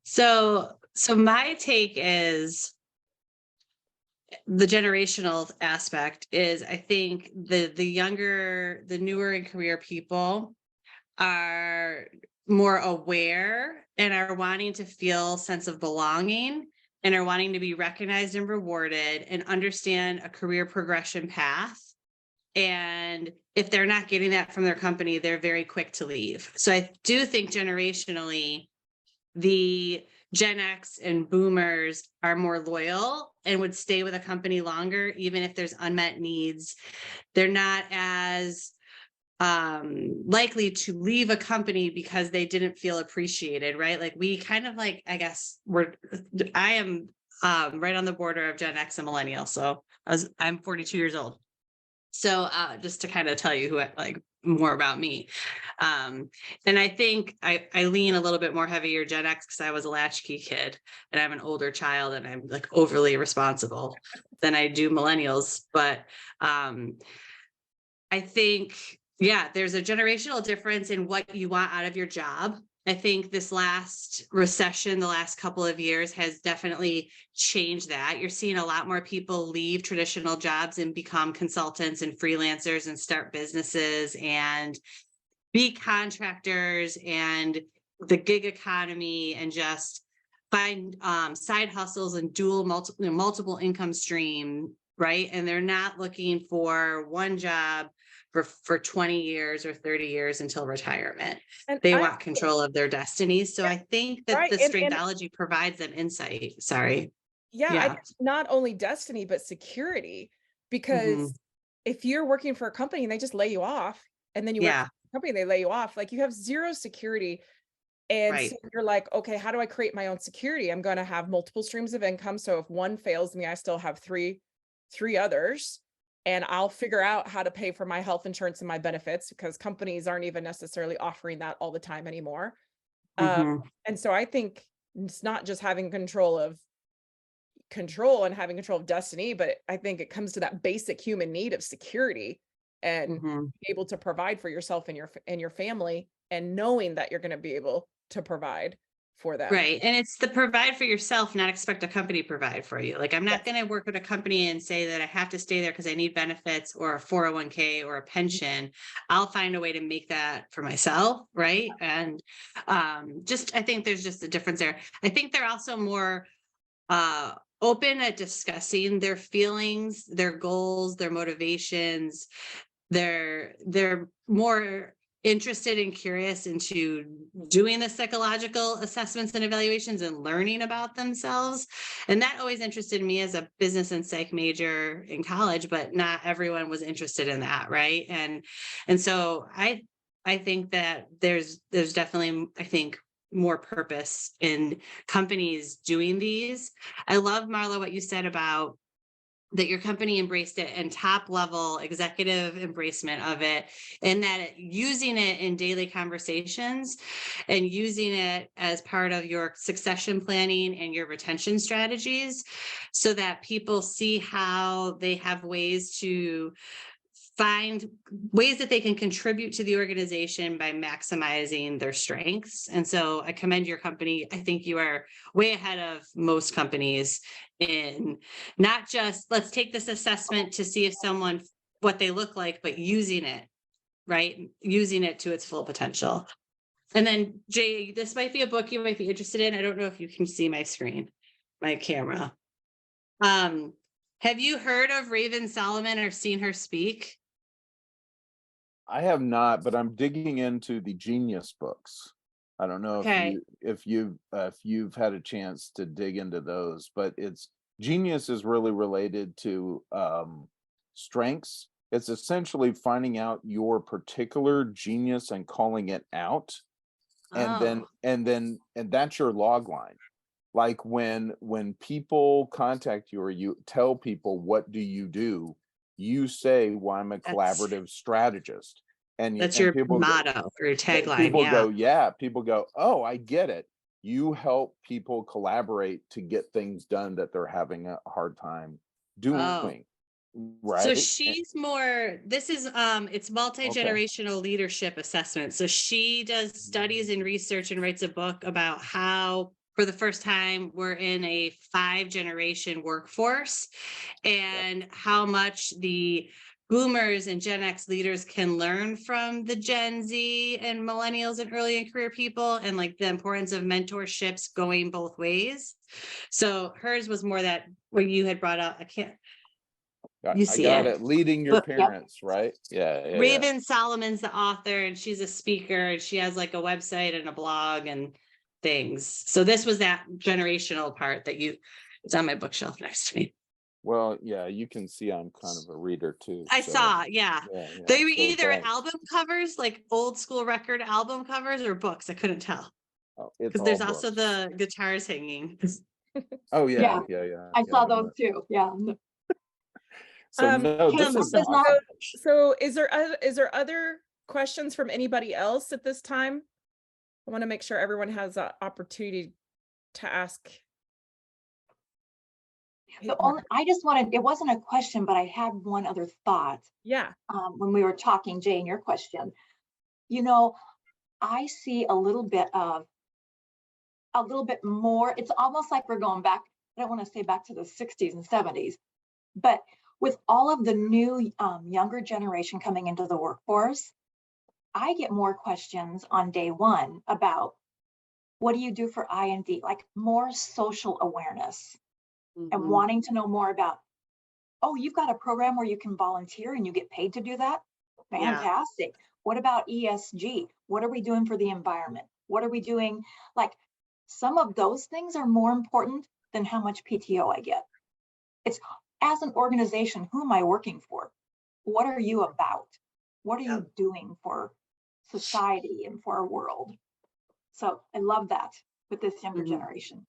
So my take is the generational aspect is, I think the newer in career people are more aware and are wanting to feel sense of belonging and are wanting to be recognized and rewarded and understand a career progression path. And if they're not getting that from their company, they're very quick to leave. So I do think generationally, the Gen X and boomers are more loyal and would stay with a company longer, even if there's unmet needs. They're not as likely to leave a company because they didn't feel appreciated, right? Like we kind of like, I guess I am right on the border of Gen X and millennial. So I'm 42 years old. So just to kind of tell you more about me. And I think I lean a little bit more heavier Gen X because I was a latchkey kid and I'm an older child and I'm like overly responsible than I do millennials. But I think, there's a generational difference in what you want out of your job. I think this last recession, the last couple of years has definitely changed that. You're seeing a lot more people leave traditional jobs and become consultants and freelancers and start businesses and be contractors and the gig economy and just find side hustles and multiple income stream, right? And they're not looking for one job for 20 years or 30 years until retirement. And They want control of their destinies. So I think that right. the And Strengthology provides them insight. Sorry. I guess not only destiny, but security, because if you're working for a company and they just lay you off and then you work for a company, they lay you off, like you have zero security. And so you're like, okay, how do I create my own security? I'm going to have multiple streams of income. So if one fails me, I still have three others. And I'll figure out how to pay for my health insurance and my benefits because companies aren't even necessarily offering that all the time anymore. And so I think it's not just having control and having control of destiny, but I think it comes to that basic human need of security and being able to provide for yourself and your family and knowing that you're going to be able to provide for them. Right. And it's the provide for yourself, not expect a company to provide for you. Like I'm not going to work with a company and say that I have to stay there because I need benefits or a 401k or a pension. I'll find a way to make that for myself. Right. And I think there's just a difference there. I think they're also more open at discussing their feelings, their goals, their motivations. They're more interested and curious into doing the psychological assessments and evaluations and learning about themselves. And that always interested me as a business and psych major in college, but not everyone was interested in that. Right. And so I think that there's definitely, I think, more purpose in companies doing these. I love, Marla, what you said about that your company embraced it and top level executive embracement of it, and that using it in daily conversations and using it as part of your succession planning and your retention strategies, so that people see how they have ways to find ways that they can contribute to the organization by maximizing their strengths. And so I commend your company. I think you are way ahead of most companies in not just let's take this assessment to see if someone what they look like, but using it, right? Using it to its full potential. And then Jay, this might be a book you might be interested in. I don't know if you can see my screen, my camera. Have you heard of Raven Solomon or seen her speak? I have not, but I'm digging into the Genius books. I don't know Okay. if you've had a chance to dig into those, but it's Genius is really related to strengths. It's essentially finding out your particular genius and calling it out, and that's your log line. Like when people contact you or you tell people what do, you say, well, I'm a collaborative strategist. That's And your people motto or your tagline. people go, oh, I get it. You help people collaborate to get things done that they're having a hard time doing. Right. So she's more, this is it's multi-generational leadership assessment. So she does studies and research and writes a book about how for the first time we're in a 5-generation workforce, and how much the boomers and Gen X leaders can learn from the Gen Z and millennials and early in career people, and like the importance of mentorships going both ways. So hers was more that what you had brought up. You see it. Leading your parents, right? Yeah. Raven Solomon's the author, and she's a speaker, and she has like a website and a blog and things. So this was that generational part that it's on my bookshelf next to me. Well, yeah, you can see I'm kind of a reader too. I saw, yeah. They were so either album covers, like old school record album covers, or books. I couldn't tell. Because there's also the guitars hanging. Oh yeah. I saw those too. Yeah. So no, this is awesome. So is there other questions from anybody else at this time? I want to make sure everyone has an opportunity to ask. I just wanted, it wasn't a question, but I had one other thought. Yeah. When we were talking, Jay, in your question, I see a little bit more, it's almost like we're going back, I don't want to say back to the 60s and 70s, but with all of the new younger generation coming into the workforce, I get more questions on day one about what do you do for I&D, like more social awareness and wanting to know more about, oh, you've got a program where you can volunteer and you get paid to do that? Fantastic. Yeah. What about ESG? What are we doing for the environment? What are we doing? Like some of those things are more important than how much PTO I get. It's as an organization, who am I working for? What are you about? What are you doing for society and for our world? So I love that with this younger generation.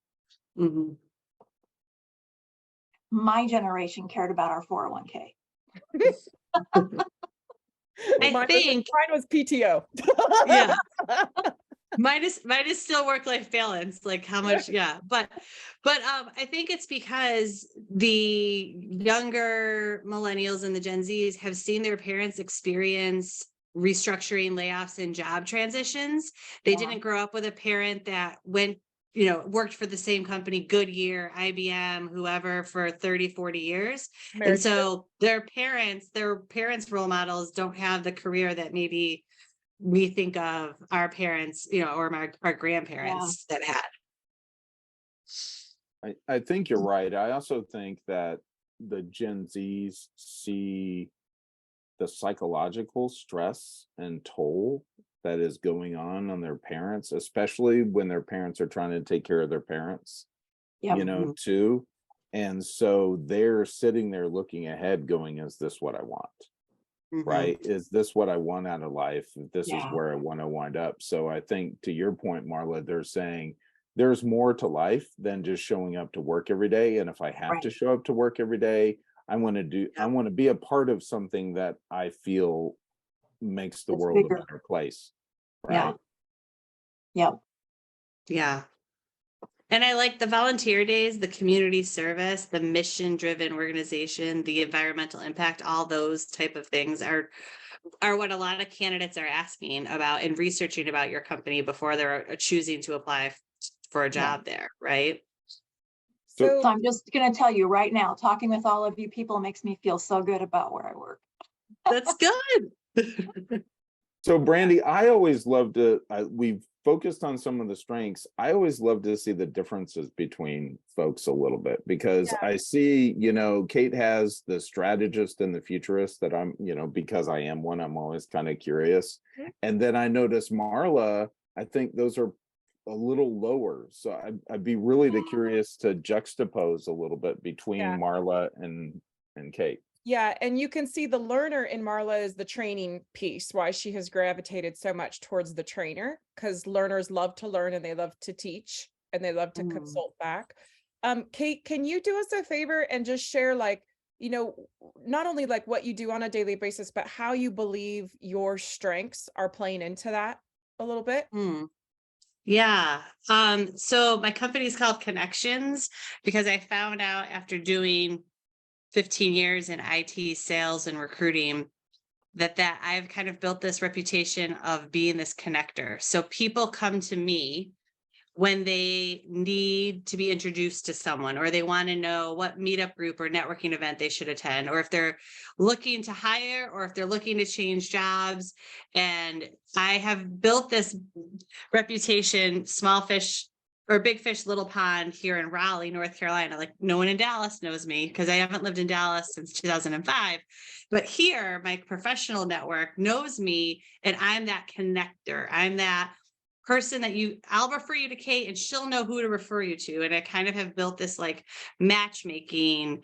My generation cared about our 401k. I think mine was PTO. Yeah. Mine is still work-life balance, like how much, but I think it's because the younger millennials and the Gen Zs have seen their parents experience restructuring, layoffs, and job transitions. They didn't grow up with a parent that worked for the same company, Goodyear, IBM, whoever, for 30, 40 years. And so their parents' role models don't have the career that maybe we think of our parents, or our grandparents that had. I think you're right. I also think that the Gen Zs see the psychological stress and toll that is going on their parents, especially when their parents are trying to take care of their parents, too. And so they're sitting there looking ahead going, is this what I want? Right? Is this what I want out of life? This is where I want to wind up. So I think to your point, Marla, they're saying there's more to life than just showing up to work every day. And if I have to show up to work every day, I want to be a part of something that I feel makes the It's world bigger. a better place. Yeah. Right. Yep. Yeah. And I like the volunteer days, the community service, the mission-driven organization, the environmental impact, all those type of things are what a lot of candidates are asking about and researching about your company before they're choosing to apply for a job there, right? So So I'm just going to tell you right now, talking with all of you people makes me feel so good about where I work. That's good. So Brandy, I always love to, we've focused on some of the strengths. I always love to see the differences between folks a little bit, because I see, Kate has the strategist and the futurist that I'm, because I am one, I'm always kind of curious. And then I notice Marla, I think those are a little lower. So I'd be really curious to juxtapose a little bit between Marla and Kate. yeah, and you can see the learner in Marla is the training piece, why she has gravitated so much towards the trainer, because learners love to learn and they love to teach and they love to consult back. Kate, can you do us a favor and just share, like, not only like what you do on a daily basis, but how you believe your strengths are playing into that a little bit? Yeah. So my company is called Connections because I found out after doing 15 years in IT sales and recruiting that I've kind of built this reputation of being this connector. So people come to me when they need to be introduced to someone, or they want to know what meetup group or networking event they should attend, or if they're looking to hire, or if they're looking to change jobs. And I have built this reputation, small fish or big fish, little pond, here in Raleigh, North Carolina. Like, no one in Dallas knows me because I haven't lived in Dallas since 2005. But here, my professional network knows me, and I'm that connector. I'm that person that I'll refer you to Kate and she'll know who to refer you to. And I kind of have built this like matchmaking.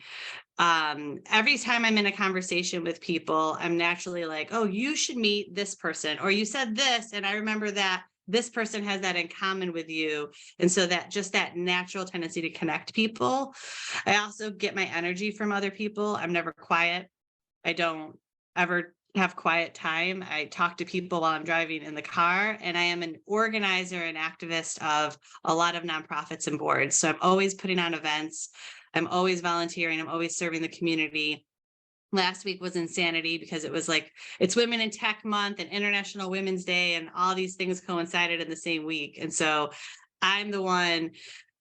Every time I'm in a conversation with people, I'm naturally like, oh, you should meet this person, or you said this, and I remember that this person has that in common with you. And so that just that natural tendency to connect people. I also get my energy from other people. I'm never quiet. I don't ever have quiet time. I talk to people while I'm driving in the car, and I am an organizer and activist of a lot of nonprofits and boards. So I'm always putting on events. I'm always volunteering. I'm always serving the community. Last week was insanity because it was like, it's Women in Tech Month and International Women's Day, and all these things coincided in the same week. And so I'm the one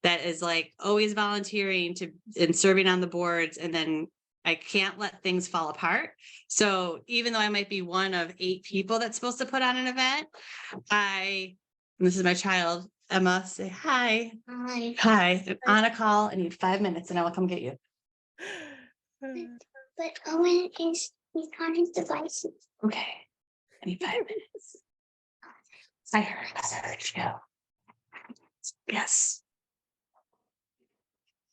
that is like always volunteering and serving on the boards, and then I can't let things fall apart. So even though I might be one of 8 people that's supposed to put on an event, and this is my child, Emma, say hi. Hi. Hi. I'm on a call. I need 5 minutes and I will come get you. But Owen is he's on his devices. Okay. I need 5 minutes. I heard you. Yes.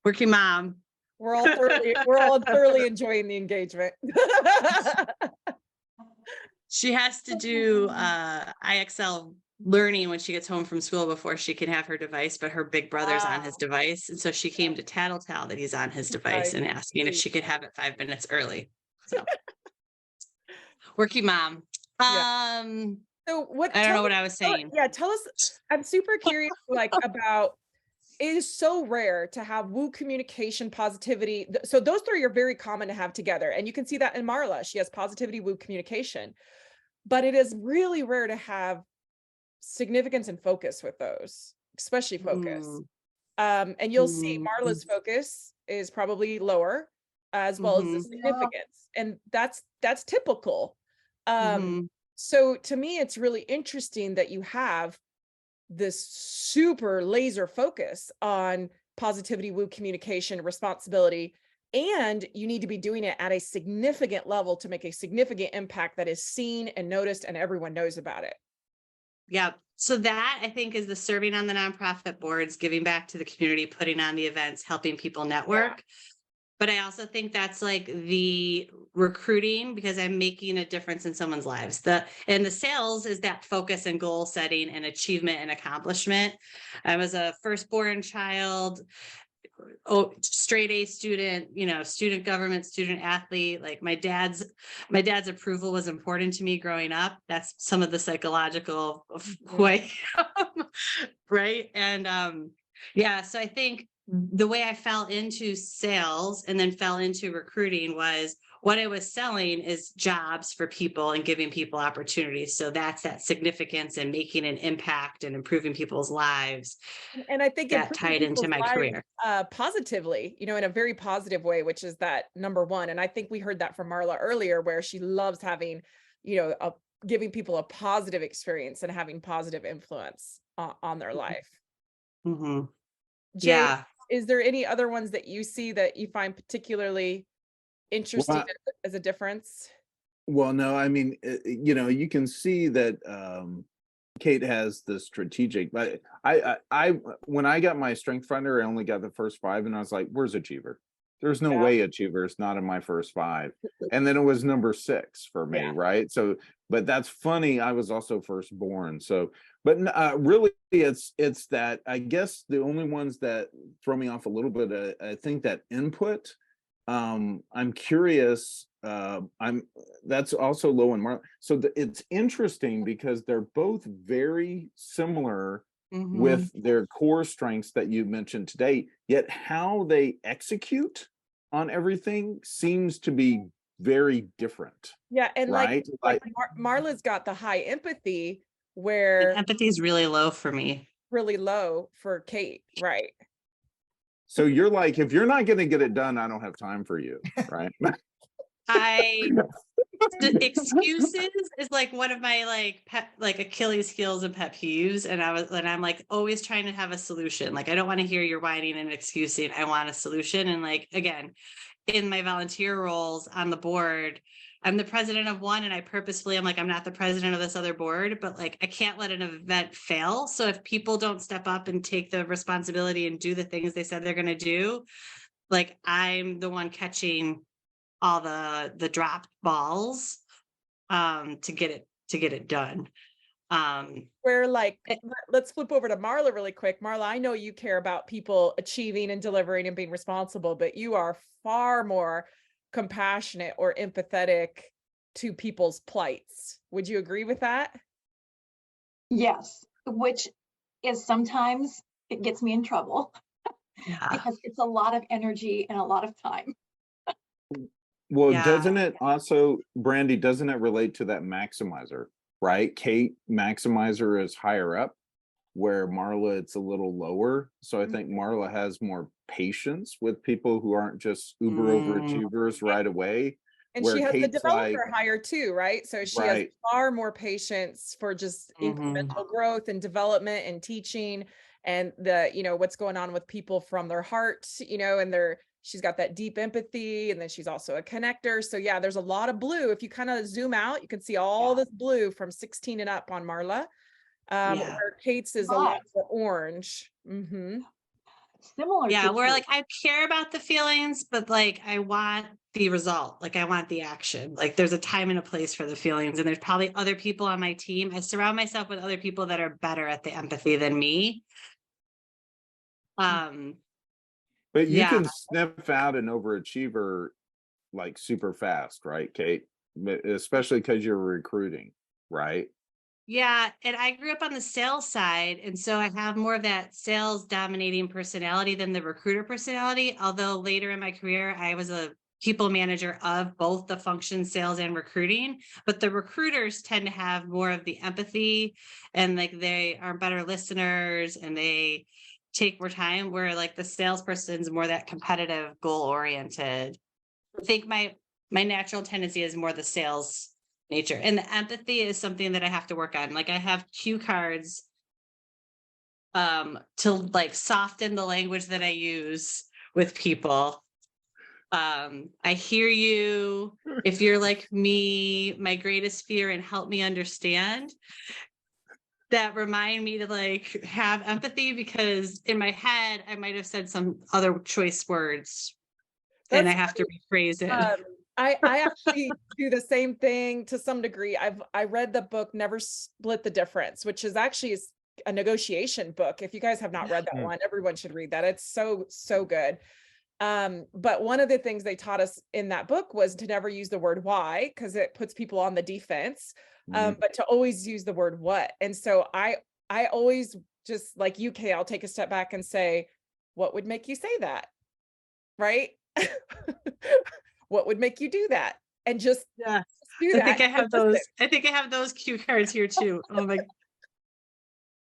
Working mom. We're all thoroughly enjoying the engagement. She has to do IXL learning when she gets home from school before she can have her device, but her big brother's on his device. And so she came to tattletale that he's on his device and asking if she could have it 5 minutes early. So working mom. So what I don't know what I was saying. Yeah, tell us. I'm super curious, like, about, it is so rare to have woo communication, positivity. So those 3 are very common to have together. And you can see that in Marla. She has positivity, woo communication. But it is really rare to have significance and focus with those, especially focus. And you'll see Marla's focus is probably lower, as well as the significance. And that's typical. So to me, it's really interesting that you have this super laser focus on positivity, woo communication, responsibility, and you need to be doing it at a significant level to make a significant impact that is seen and noticed and everyone knows about it. Yeah. So that, I think, is the serving on the nonprofit boards, giving back to the community, putting on the events, helping people network. But I also think that's like the recruiting, because I'm making a difference in someone's lives. And the sales is that focus and goal setting and achievement and accomplishment. I was a firstborn child, straight A student, student government, student athlete. Like my dad's approval was important to me growing up. That's some of the psychological way, right? And yeah, so I think the way I fell into sales and then fell into recruiting was what I was selling is jobs for people and giving people opportunities. So that's that significance and making an impact and improving people's lives. And I think That improving tied into people's my lives, career. Positively, in a very positive way, which is that number one. And I think we heard that from Marla earlier, where she loves having, giving people a positive experience and having positive influence on their life. Mm-hmm. Jay, Yeah. is there any other ones that you see that you find particularly interesting Well, as a difference? well, no, I mean, you can see that Kate has the strategic, but I when I got my strength finder, I only got the first 5 and I was like, where's achiever? There's no Yeah. way achiever is not in my first 5. And then it was number 6 for me, Yeah. right? So, but that's funny. I was also firstborn. So, but really it's that, I guess the only ones that throw me off a little bit, I think that input, I'm curious, that's also low in Marla. So it's interesting because they're both very similar Mm-hmm. with their core strengths that you mentioned today, yet how they execute on everything seems to be very different. Yeah. And right? Marla's got the high empathy, where Empathy is really low for me. really low for Kate, right? So you're like, if you're not going to get it done, I don't have time for you, right? Excuses is like one of my Achilles heels and pet peeves. And I'm like always trying to have a solution. Like, I don't want to hear your whining and excusing. I want a solution. And like, again, in my volunteer roles on the board, I'm the president of one, and I'm like, I'm not the president of this other board, but like, I can't let an event fail. So if people don't step up and take the responsibility and do the things they said they're going to do, like, I'm the one catching all the dropped balls to get it done. Where let's flip over to Marla really quick. Marla, I know you care about people achieving and delivering and being responsible, but you are far more compassionate or empathetic to people's plights. Would you agree with that? Yes, which is sometimes it gets me in trouble Yeah. because it's a lot of energy and a lot of time. Well, Yeah. doesn't it also, Brandy, doesn't it relate to that maximizer, right? Kate, maximizer is higher up, where Marla, it's a little lower. So I think Marla has more patience with people who aren't just uber overachievers right away. And where she has the Kate's developer hire too, right? So she has far more patience for just incremental growth and development and teaching, and what's going on with people from their heart, and she's got that deep empathy, and then she's also a connector. So yeah, there's a lot of blue. If you kind of zoom out, you can see all this blue from 16 and up on Marla. Where Kate's is a lot more orange. Similar. Yeah, to where Kate. like I care about the feelings, but like I want the result. Like I want the action. Like there's a time and a place for the feelings, and there's probably other people on my team. I surround myself with other people that are better at the empathy than me. But you can sniff out an overachiever like super fast, right, Kate? Especially because you're recruiting, right? Yeah. And I grew up on the sales side. And so I have more of that sales dominating personality than the recruiter personality. Although later in my career, I was a people manager of both the function sales and recruiting, but the recruiters tend to have more of the empathy, and like they are better listeners and they take more time, where like the salesperson's more that competitive, goal oriented. I think my natural tendency is more the sales nature, and the empathy is something that I have to work on. Like I have cue cards to like soften the language that I use with people. I hear you. If you're like me, my greatest fear, and help me understand. That remind me to like have empathy, because in my head I might have said some other choice words, and I have to rephrase it. I actually do the same thing to some degree. I read the book Never Split the Difference, which is actually a negotiation book. If you guys have not read that one, everyone should read that. It's so good. But one of the things they taught us in that book was to never use the word why, because it puts people on the defense, but to always use the word what. And so I always, just like you, Kay, I'll take a step back and say, what would make you say that? Right? What would make you do that? And just do that. I think I have those cue cards here too. Oh my.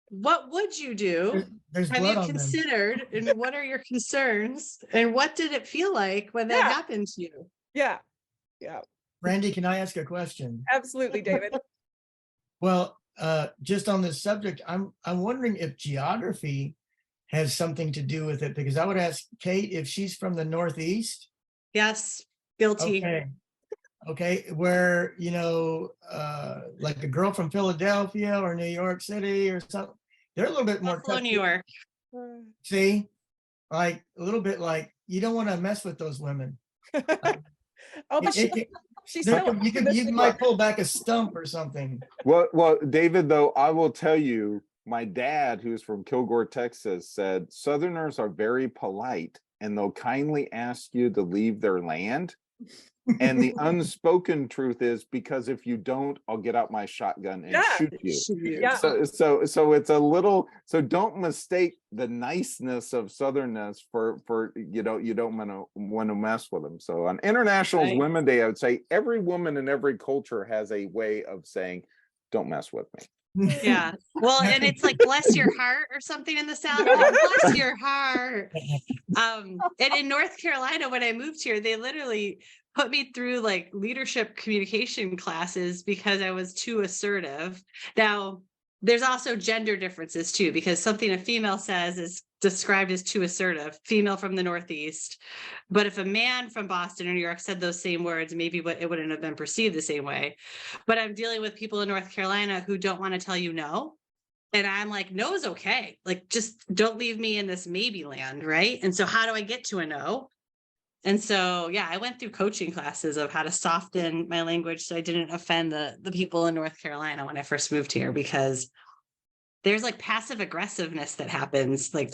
What would you do? There's Have blood you on them. considered, and what are your concerns? And what did it feel like when that happened to you? Yeah. Randy, can I ask a question? Absolutely, David. Well, just on this subject, I'm wondering if geography has something to do with it, because I would ask Kate if she's from the Northeast. Yes, guilty. Okay, where, like a girl from Philadelphia or New York City or something, they're a little bit more Buffalo, New York. See, like a little bit like you don't want to mess with those women. Oh, but you might pull back a stump or something. Well, David, though, I will tell you, my dad, who's from Kilgore, Texas, said Southerners are very polite and they'll kindly ask you to leave their land. And the unspoken truth is, because if you don't, I'll get out my shotgun and shoot you. Yeah. So it's a little, so don't mistake the niceness of Southernness for you don't want to mess with them. So on International Women Day, I would say every woman in every culture has a way of saying, don't mess with me. Yeah. Well, and it's like, bless your heart or something in the South. Like, bless your heart. And in North Carolina, when I moved here, they literally put me through like leadership communication classes because I was too assertive. Now, there's also gender differences too, because something a female says is described as too assertive, female from the Northeast. But if a man from Boston or New York said those same words, maybe it wouldn't have been perceived the same way. But I'm dealing with people in North Carolina who don't want to tell you no. And I'm like, no is okay. Like, just don't leave me in this maybe land, right? And so how do I get to a no? And so, yeah, I went through coaching classes of how to soften my language so I didn't offend the people in North Carolina when I first moved here, because there's like passive aggressiveness that happens, like,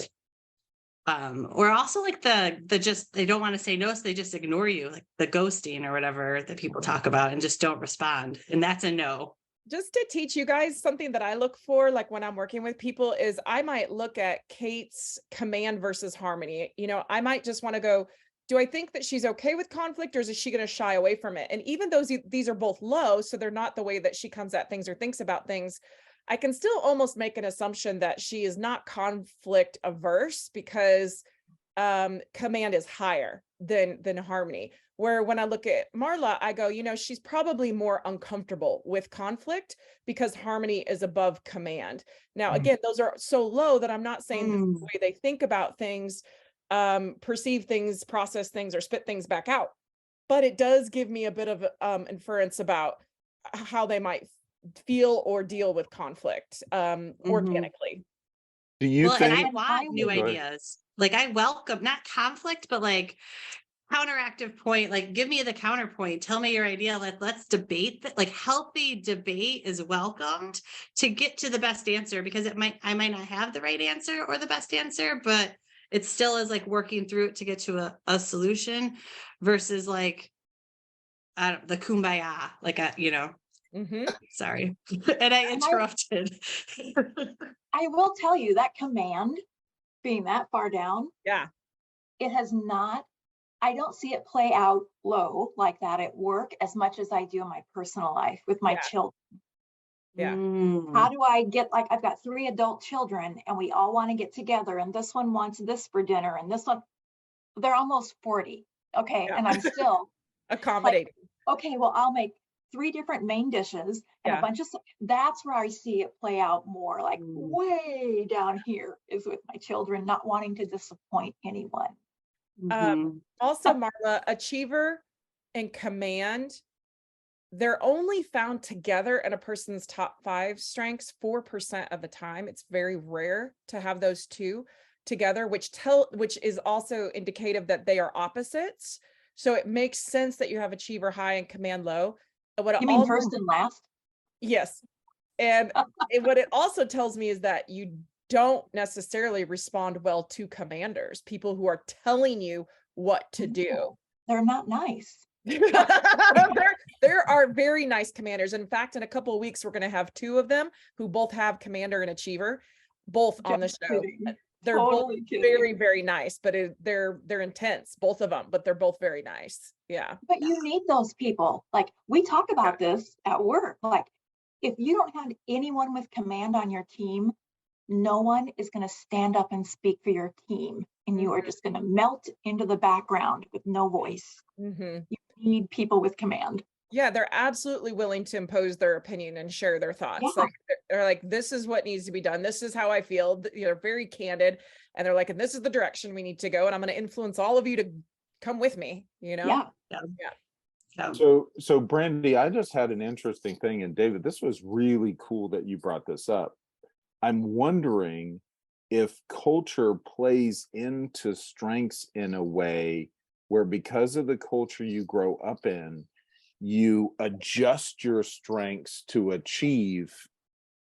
or also like the just, they don't want to say no, so they just ignore you, like the ghosting or whatever that people talk about, and just don't respond. And that's a no. Just to teach you guys something that I look for, like when I'm working with people, is I might look at Kate's command versus harmony. I might just want to go, do I think that she's okay with conflict, or is she going to shy away from it? And even though these are both low, so they're not the way that she comes at things or thinks about things, I can still almost make an assumption that she is not conflict averse, because command is higher than harmony. Where when I look at Marla, I go, she's probably more uncomfortable with conflict because harmony is above command. Now, again, those are so low that I'm not saying this is the way they think about things, perceive things, process things, or spit things back out. But it does give me a bit of inference about how they might feel or deal with conflict organically. Do you think? And I want new ideas. Like, I welcome not conflict, but like counteractive point. Like, give me the counterpoint. Tell me your idea. Let's debate that. Like, healthy debate is welcomed to get to the best answer, because I might not have the right answer or the best answer, but it still is like working through it to get to a solution, versus like, the kumbaya, like sorry. And I interrupted. I will tell you that command being that far down. Yeah. It has not, I don't see it play out low like that at work as much as I do in my personal life with my children. Yeah. How do I get, like, I've got 3 adult children and we all want to get together, and this one wants this for dinner, and this one, they're almost 40. Okay. Yeah. And I'm still accommodating. Like, okay, well, I'll make 3 different main dishes and a bunch of stuff. That's where I see it play out more, like way down here is with my children, not wanting to disappoint anyone. Also, Marla, achiever and command, they're only found together in a person's top 5 strengths 4% of the time. It's very rare to have those two together, which is also indicative that they are opposites. So it makes sense that you have achiever high and command low. You mean first and last? Yes. And what it also tells me is that you don't necessarily respond well to commanders, people who are telling you what to do. No, they're not nice. There are very nice commanders. In fact, in a couple of weeks, we're going to have two of them who both have commander and achiever, both on the Just show. kidding. They're Totally both kidding. very, very nice, but they're intense, both of them, but they're both very nice. Yeah. But you need those people. Like we talk about this at work. Like if you don't have anyone with command on your team, no one is going to stand up and speak for your team. And you are just going to melt into the background with no voice. Mm-hmm. You need people with command. Yeah, they're absolutely willing to impose their opinion and share their thoughts. Yeah. Like they're like, this is what needs to be done. This is how I feel. They're very candid, and they're like, and this is the direction we need to go. And I'm going to influence all of you to come with me. You know? Yeah. So Brandy, I just had an interesting thing, and David, this was really cool that you brought this up. I'm wondering if culture plays into strengths in a way where, because of the culture you grow up in, you adjust your strengths to achieve,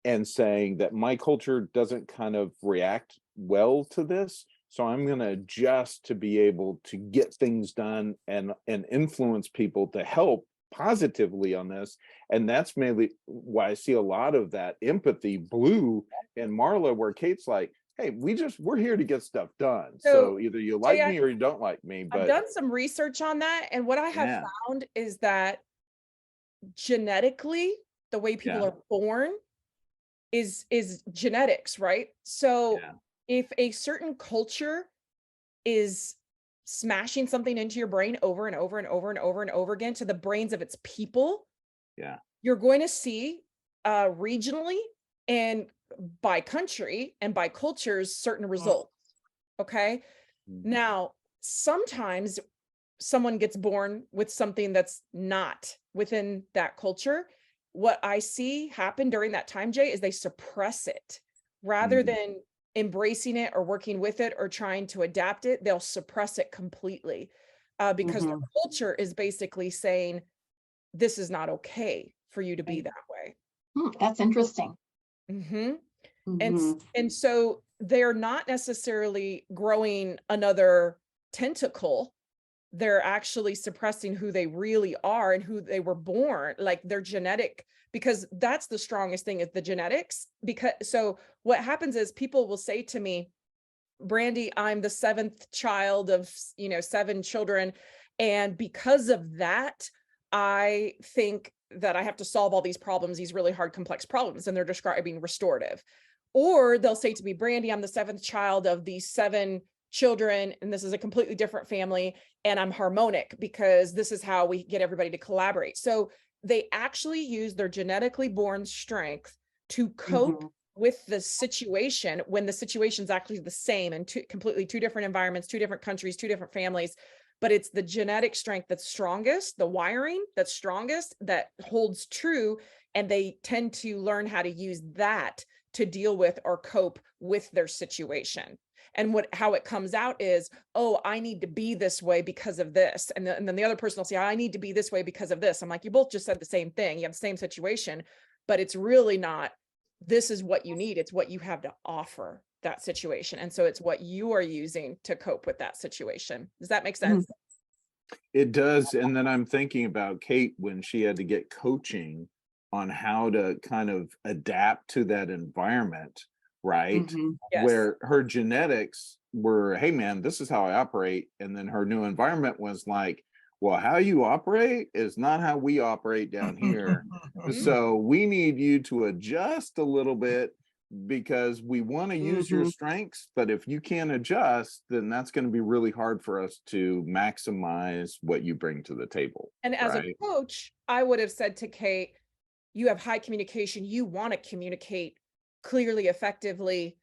and saying that my culture doesn't kind of react well to this, so I'm going to adjust to be able to get things done and influence people to help positively on this. And that's mainly why I see a lot of that empathy blue in Marla, where Kate's like, hey, we're here to get stuff done. So either you like me or you don't like me. But I've done some research on that, and what I have found is that genetically, the way people are born is genetics, right? So if a certain culture is smashing something into your brain over and over and over and over and over again to the brains of its people, you're going to see regionally and by country and by cultures certain results. Okay. Now, sometimes someone gets born with something that's not within that culture. What I see happen during that time, Jay, is they suppress it rather than embracing it or working with it or trying to adapt it. They'll suppress it completely because the culture is basically saying, this is not okay for you to be that way. That's interesting. And so they're not necessarily growing another tentacle. They're actually suppressing who they really are and who they were born, like their genetic, because that's the strongest thing, is the genetics. Because so what happens is people will say to me, Brandy, I'm the seventh child of, 7 children. And because of that, I think that I have to solve all these problems, these really hard, complex problems. And they're describing restorative. Or they'll say to me, Brandy, I'm the 7th child of these 7 children, and this is a completely different family, and I'm harmonic because this is how we get everybody to collaborate. So they actually use their genetically born strength to cope with the situation when the situation is actually the same and completely two different environments, 2 different countries, 2 different families. But it's the genetic strength that's strongest, the wiring that's strongest, that holds true. And they tend to learn how to use that to deal with or cope with their situation. And how it comes out is, oh, I need to be this way because of this. And then the other person will say, I need to be this way because of this. I'm like, you both just said the same thing. You have the same situation, but it's really not, this is what you need. It's what you have to offer that situation. And so it's what you are using to cope with that situation. Does that make sense? It does. And then I'm thinking about Kate when she had to get coaching on how to kind of adapt to that environment, right? Yes. Where her genetics were, hey man, this is how I operate. And then her new environment was like, well, how you operate is not how we operate down here. So we need you to adjust a little bit because we want to use your strengths, but if you can't adjust, then that's going to be really hard for us to maximize what you bring to the table. And as a coach, I would have said to Kate, you have high communication. You want to communicate clearly, effectively,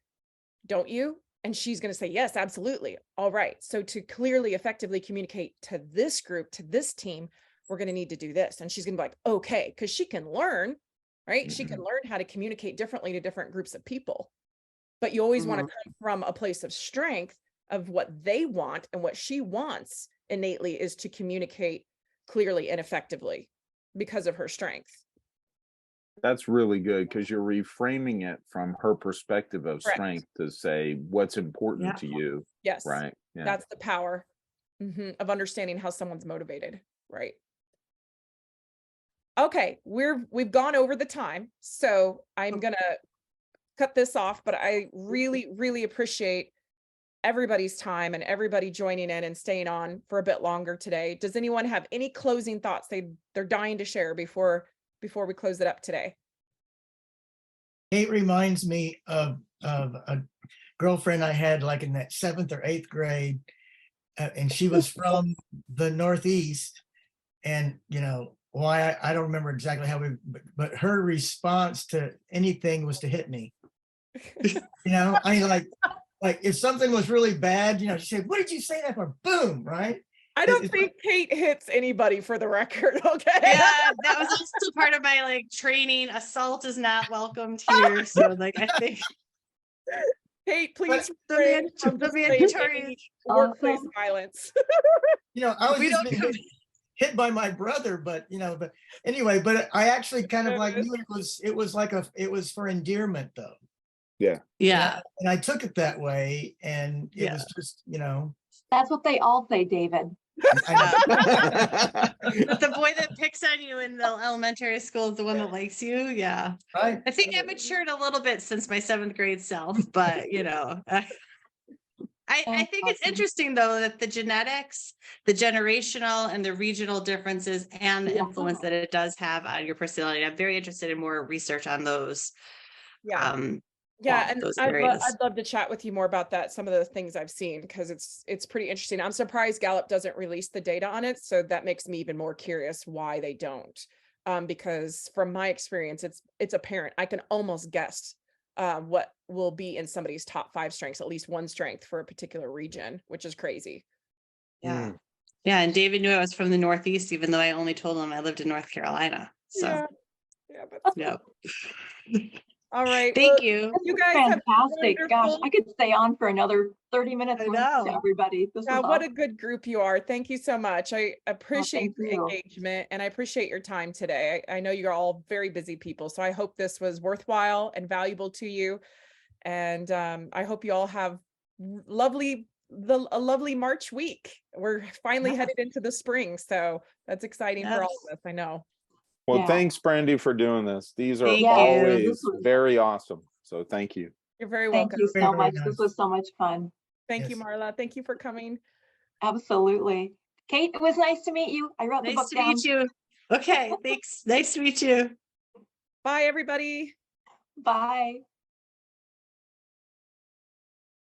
don't you? And she's going to say, yes, absolutely. All right. So to clearly, effectively communicate to this group, to this team, we're going to need to do this. And she's going to be like, okay, because she can learn, right? She can learn how to communicate differently to different groups of people. But you always want to come from a place of strength of what they want, and what she wants innately is to communicate clearly and effectively because of her strength. That's really good because you're reframing it from her perspective of Correct. strength to say what's important Yeah. to you, Yes. right? Yeah. That's the power of understanding how someone's motivated. Right. Okay. We've gone over the time, so I'm going to cut this off, but I really, really appreciate everybody's time and everybody joining in and staying on for a bit longer today. Does anyone have any closing thoughts they're dying to share before we close it up today? It reminds me of a girlfriend I had like in that 7th or 8th grade, and she was from the Northeast, and why I don't remember exactly how but her response to anything was to hit me. I mean, like if something was really bad, she said, "What did you say that for?" Boom, right? I don't think Kate hits anybody, for the record. Okay. Yeah, that was also part of my like training. Assault is not welcomed here. So like I think Kate, please the refrain from the displaying mandatory any workplace Awesome. violence. I was we just don't being hit by my brother, but anyway, but I actually kind of like Goodness. knew it was for endearment though. yeah. And I took it that way, and it Yeah. was just That's what they all say, David. I- But the boy that picks on you in the elementary school is the one that likes you. Yeah. right? I think I matured a little bit since my 7th grade self, but I think it's Awesome. interesting though that the genetics, the generational and the regional differences and the Yeah. influence that it does have on your personality. I'm very interested in more research on those. Yeah. Yeah, And those I'd areas. love to chat with you more about that, some of the things I've seen, because it's pretty interesting. I'm surprised Gallup doesn't release the data on it, so that makes me even more curious why they don't. Because from my experience, it's apparent. I can almost guess what will be in somebody's top 5 strengths, at least one strength for a particular region, which is crazy. Yeah. Yeah, and David knew I was from the Northeast, even though I only told him I lived in North Carolina. So Yeah, that's no. all right. Thank well, you. You guys have Fantastic. Gosh, wonderful- I could stay on for another 30 minutes I listening to know. everybody. This Yeah, was what a awesome. good group you are. Thank you so much. I appreciate the you. engagement and I appreciate your time today. I know you're all very busy people, so I hope this was worthwhile and valuable to you. And I hope you all have a lovely March week. We're finally Yeah. headed into the spring, so that's exciting for all Yes. of us. I know. Well, Yeah. thanks, Brandy, for doing this. These are Thank you. always This was- very awesome. So thank you. You're very Thank welcome. you Very, so very much. nice. This was so much fun. Thank you, Yes. Marla. Thank you for coming. Absolutely. Kate, it was nice to meet you. I wrote the Nice book to down. meet you. Okay, thanks. Nice to meet you. Bye, everybody. Bye.